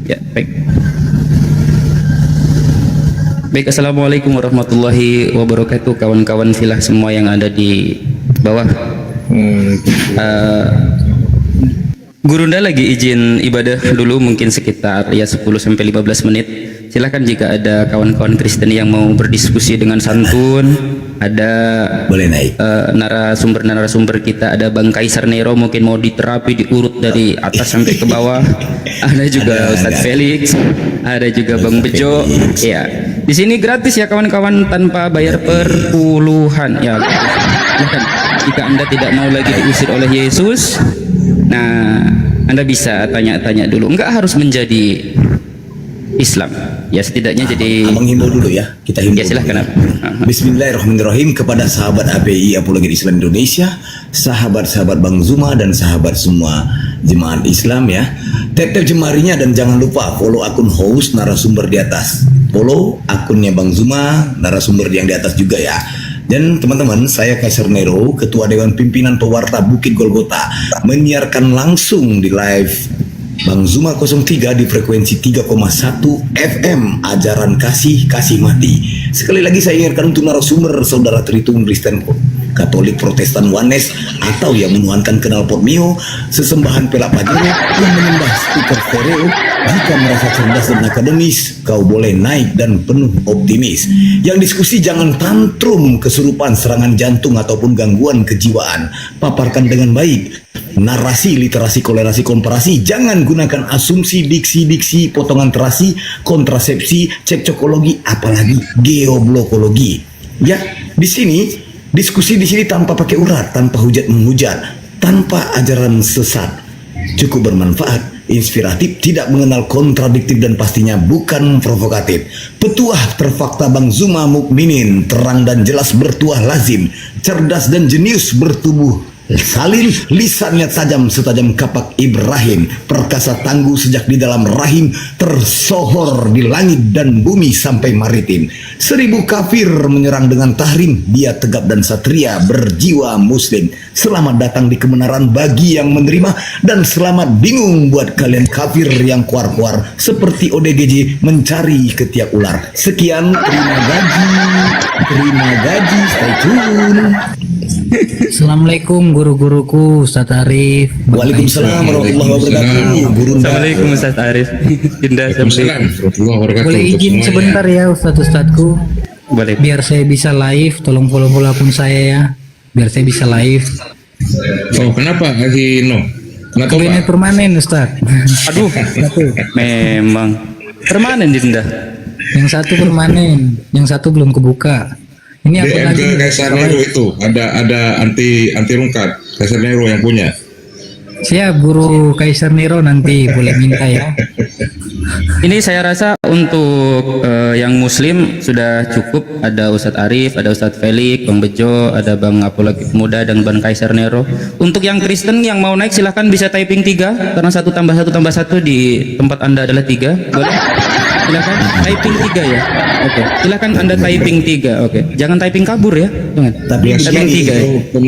Speaker 6: Ya, baik. Baik, assalamualaikum warahmatullahi wabarakatuh, kawan-kawan filah semua yang ada di bawah. Gurunda lagi izin ibadah dulu mungkin sekitar ya 10 sampai 15 menit. Silakan jika ada kawan-kawan Kristen yang mau berdiskusi dengan santun, ada
Speaker 7: Boleh naik.
Speaker 6: narasumber kita, ada Bang Kaisar Nero mungkin mau diterapi diurut dari atas sampai ke bawah. Ada juga Ustadz Felix, ada juga Bang Bejo. Ya, di sini gratis ya kawan-kawan, tanpa bayar perpuluhan ya. Silakan. Jika Anda tidak mau lagi diusir oleh Yesus, nah Anda bisa tanya-tanya dulu. Enggak harus menjadi Islam, ya setidaknya jadi.
Speaker 7: Abang himbau dulu ya. Kita himbau.
Speaker 6: Ya silahkan.
Speaker 7: Bismillahirrahmanirrahim kepada sahabat API Apologet Islam Indonesia, sahabat-sahabat Bang Zuma dan sahabat semua jemaat Islam ya. Tap-tap jemarinya dan jangan lupa follow akun host narasumber di atas. Follow akunnya Bang Zuma, narasumber yang di atas juga ya. Dan teman-teman, saya Kaisar Nero, Ketua Dewan Pimpinan Pewarta Bukit Golgota, menyiarkan langsung di live Bang Zuma 03 di frekuensi 3,1 FM, ajaran kasih mati. Sekali lagi saya ingatkan untuk narasumber saudara Tritung Kristen Katolik Protestan Wanes atau yang menuankan knalpot Mio, sesembahan pelak pajero yang menyembah speaker stereo. Jika merasa cerdas dan akademis, kau boleh naik dan penuh optimis. Yang diskusi jangan tantrum, kesurupan, serangan jantung ataupun gangguan kejiwaan. Paparkan dengan baik narasi, literasi, kolerasi, komparasi. Jangan gunakan asumsi, diksi, potongan terasi, kontrasepsi, cekcokologi, apalagi geoblokologi. Ya, di sini diskusi di sini tanpa pakai urat, tanpa hujat menghujat, tanpa ajaran sesat. Cukup bermanfaat, inspiratif, tidak mengenal kontradiktif dan pastinya bukan provokatif. Petuah terfakta Bang Zuma Mukminin, terang dan jelas bertuah lazim, cerdas dan jenius bertubuh salin, lisannya tajam setajam kapak Ibrahim, perkasa tangguh sejak di dalam rahim, tersohor di langit dan bumi sampai maritim. 1000 kafir menyerang dengan tahrim, dia tegap dan satria berjiwa muslim. Selamat datang di kebenaran bagi yang menerima, dan selamat bingung buat kalian kafir yang kuar-kuar seperti ODGJ mencari ketiak ular. Sekian, terima gaji, stay tune.
Speaker 9: Assalamualaikum guru-guruku, Ustaz Arif.
Speaker 7: Waalaikumsalam warahmatullahi wabarakatuh. Guru
Speaker 6: Assalamualaikum Ustaz Arif. Indah.
Speaker 9: Boleh izin sebentar ya Ustadz-ustadzku?
Speaker 6: Boleh.
Speaker 9: Biar saya bisa live, tolong follow akun saya ya. Biar saya bisa live.
Speaker 10: Oh, kenapa lagi no? Kenapa?
Speaker 9: Kabinet permanen Ustaz.
Speaker 6: Aduh, memang permanen Dinda.
Speaker 9: Yang satu permanen, yang satu belum kebuka. Ini apa
Speaker 10: DM
Speaker 9: lagi?
Speaker 10: ke Kaisar Nero itu ada anti rungkat Kaisar Nero yang punya.
Speaker 9: Siap guru Kaisar Nero, nanti boleh minta ya.
Speaker 6: Ini saya rasa untuk yang muslim sudah cukup. Ada Ustadz Arif, ada Ustadz Felix, Bang Bejo, ada Bang Apolagi Muda dan Bang Kaisar Nero. Untuk yang Kristen yang mau naik silahkan bisa typing 3, karena 1 tambah 1 tambah 1 di tempat Anda adalah 3. Boleh? Silakan typing 3 ya. Oke. Silakan Anda typing 3. Oke. Jangan typing kabur ya. Jangan.
Speaker 7: Tapi
Speaker 6: typing 3 ya.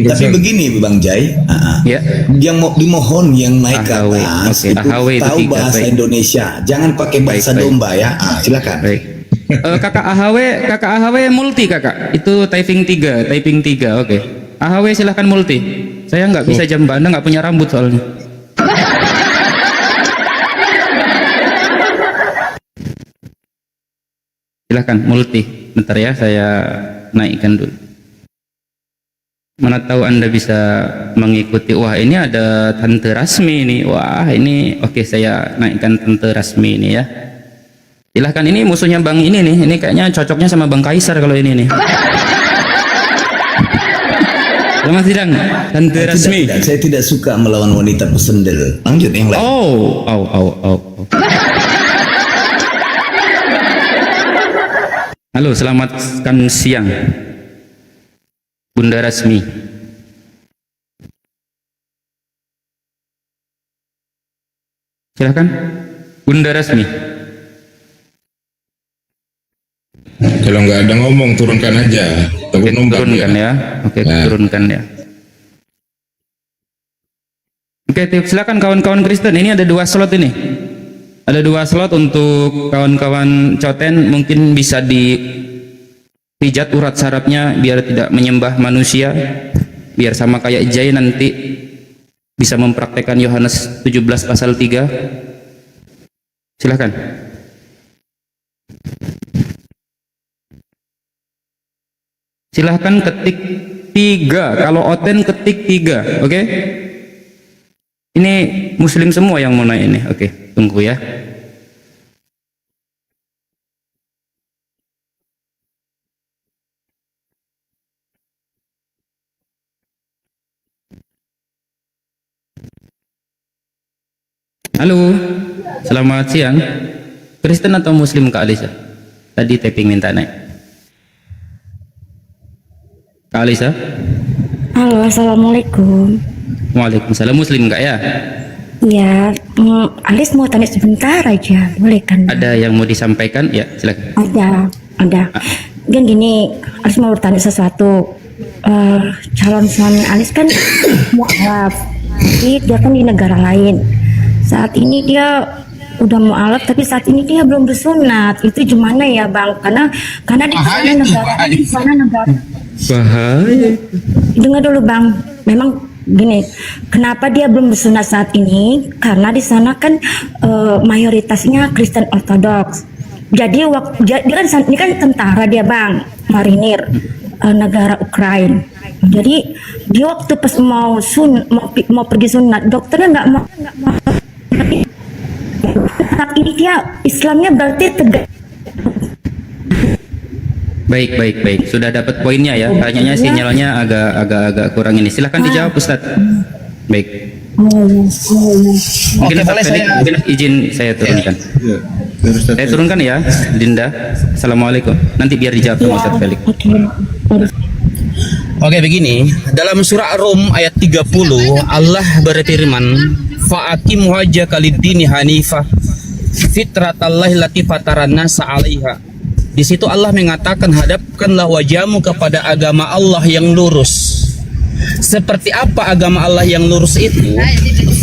Speaker 7: Tapi begini Bang Jai,
Speaker 6: Ya.
Speaker 7: yang mau dimohon yang naik ke
Speaker 6: AHW.
Speaker 7: atas
Speaker 6: Oke,
Speaker 7: itu
Speaker 6: AHW itu
Speaker 7: tahu
Speaker 6: 3,
Speaker 7: bahasa
Speaker 6: baik.
Speaker 7: Indonesia, jangan pakai bahasa
Speaker 6: Baik.
Speaker 7: domba ya. Silakan.
Speaker 6: Baik. Kakak AHW multi kakak. Itu typing 3. Oke. AHW silahkan multi. Saya nggak bisa jambak, Anda nggak punya rambut soalnya. Silahkan multi. Bentar ya, saya naikkan dulu. Mana tahu Anda bisa mengikuti. Wah, ini ada Tante Rasmi nih. Wah, ini oke, saya naikkan Tante Rasmi ini ya. Silahkan, ini musuhnya Bang ini nih. Ini kayaknya cocoknya sama Bang Kaisar kalau ini nih. Selamat sidang, Tante Rasmi.
Speaker 7: Saya tidak suka melawan wanita pesendel. Lanjut yang lain.
Speaker 6: Oh. Halo, selamat siang, Bunda Rasmi. Silakan, Bunda Rasmi.
Speaker 10: Kalau nggak ada ngomong turunkan aja.
Speaker 6: Oke,
Speaker 10: Takut numpang
Speaker 6: turunkan
Speaker 10: dia.
Speaker 6: ya. Oke,
Speaker 10: Nah.
Speaker 6: turunkan ya. Oke, silakan kawan-kawan Kristen. Ini ada 2 slot ini. Ada 2 slot untuk kawan-kawan Coten. Mungkin bisa dipijat urat sarafnya biar tidak menyembah manusia. Biar sama kayak Jai nanti bisa mempraktekkan Yohanes 17 pasal 3. Silakan. Silahkan ketik 3. Kalau Oten ketik 3. Oke. Ini muslim semua yang mau naik ini. Oke, tunggu ya. Halo, selamat siang. Kristen atau muslim Kak Alisa? Tadi tapping minta naik. Kak Alisa?
Speaker 11: Halo, assalamualaikum.
Speaker 6: Waalaikumsalam. Muslim enggak ya?
Speaker 11: Ya, Alis mau tanya sebentar aja, boleh kan?
Speaker 6: Ada yang mau disampaikan? Ya, silakan.
Speaker 11: Ada. Kan gini, Alis mau bertanya sesuatu. Calon suami Alis kan mualaf, tapi dia kan di negara lain. saat ini dia udah mau alaf tapi saat ini dia belum bersunat. Itu gimana ya Bang? Karena di sana negara
Speaker 6: Bahaya.
Speaker 11: dengar dulu Bang, memang gini, kenapa dia belum bersunat saat ini? Karena di sana kan mayoritasnya Kristen Ortodoks. Jadi dia kan ini kan tentara dia Bang, marinir negara Ukraina. Jadi dia waktu pas mau pergi sunat, dokternya nggak mau. Saat ini dia Islamnya berarti tegak.
Speaker 6: Baik. Sudah dapat poinnya ya. Kayaknya sinyalnya agak kurang ini. Silahkan dijawab Ustaz. Baik. Mungkin Ustaz Felix, mungkin izin saya turunkan. Saya turunkan ya, Dinda. Assalamualaikum. Nanti biar dijawab sama Ustaz Felix.
Speaker 12: Oke, begini, dalam surah Rum ayat 30 Allah berfirman, fa'akim wajhaka lid-dini hanifah fitratallahi lati fataran nasa 'alaiha. Di situ Allah mengatakan, hadapkanlah wajahmu kepada agama Allah yang lurus. Seperti apa agama Allah yang lurus itu?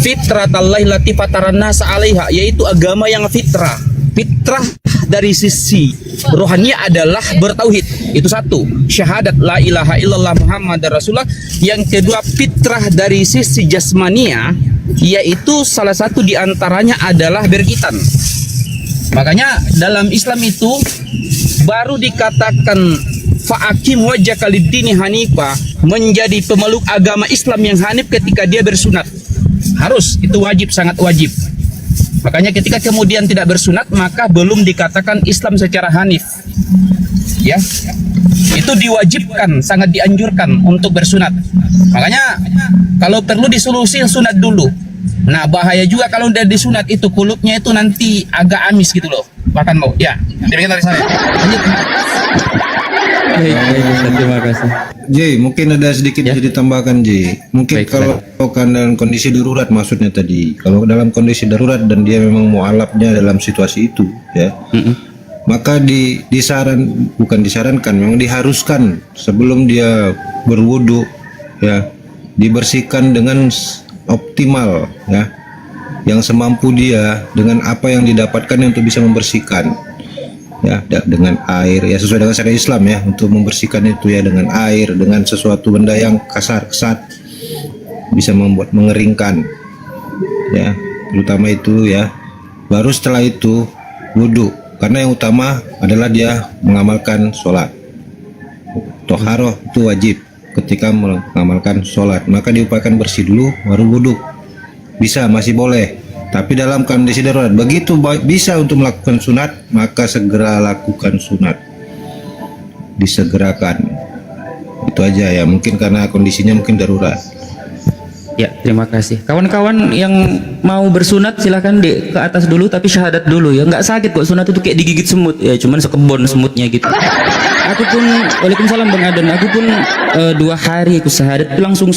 Speaker 12: Fitratallahi lati fataran nasa 'alaiha, yaitu agama yang fitrah. Fitrah dari sisi rohani adalah bertauhid, itu satu, syahadat la ilaha illallah Muhammad Rasulullah. Yang kedua, fitrah dari sisi jasmania, yaitu salah satu diantaranya adalah berkhitan. Makanya dalam Islam itu baru dikatakan fa'akim wajhaka lid-dini hanifa, menjadi pemeluk agama Islam yang hanif ketika dia bersunat. Harus, itu wajib, sangat wajib. Makanya ketika kemudian tidak bersunat, maka belum dikatakan Islam secara hanif. Ya, itu diwajibkan, sangat dianjurkan untuk bersunat. Makanya kalau perlu disolusi sunat dulu. Nah, bahaya juga kalau udah disunat itu kulitnya itu nanti agak amis gitu loh. Bahkan mau, ya. Demikian dari saya. Lanjut.
Speaker 6: Baik, terima kasih.
Speaker 8: J, mungkin ada sedikit bisa ditambahkan J. Mungkin kalau kan dalam kondisi darurat maksudnya tadi. Kalau dalam kondisi darurat dan dia memang mualafnya dalam situasi itu, ya. Maka bukan disarankan, memang diharuskan sebelum dia berwudu, ya, dibersihkan dengan optimal, ya, yang semampu dia dengan apa yang didapatkan untuk bisa membersihkan, ya, dengan air, ya, sesuai dengan syariat Islam, ya, untuk membersihkan itu, ya, dengan air, dengan sesuatu benda yang kasar, kesat, bisa membuat mengeringkan, ya, terutama itu, ya. Baru setelah itu wudu, karena yang utama adalah dia mengamalkan sholat. Toharoh itu wajib ketika mengamalkan sholat, maka diupayakan bersih dulu baru wudu. Bisa, masih boleh, tapi dalam kondisi darurat begitu bisa untuk melakukan sunat, maka segera lakukan sunat, disegerakan. Itu aja, ya, mungkin karena kondisinya mungkin darurat.
Speaker 6: Ya, terima kasih. Kawan-kawan yang mau bersunat silahkan ke atas dulu, tapi syahadat dulu ya. Nggak sakit kok, sunat itu kayak digigit semut ya, cuman sekebon semutnya gitu. Aku pun, waalaikumsalam Bang Adan, aku pun 2 hari aku syahadat itu langsung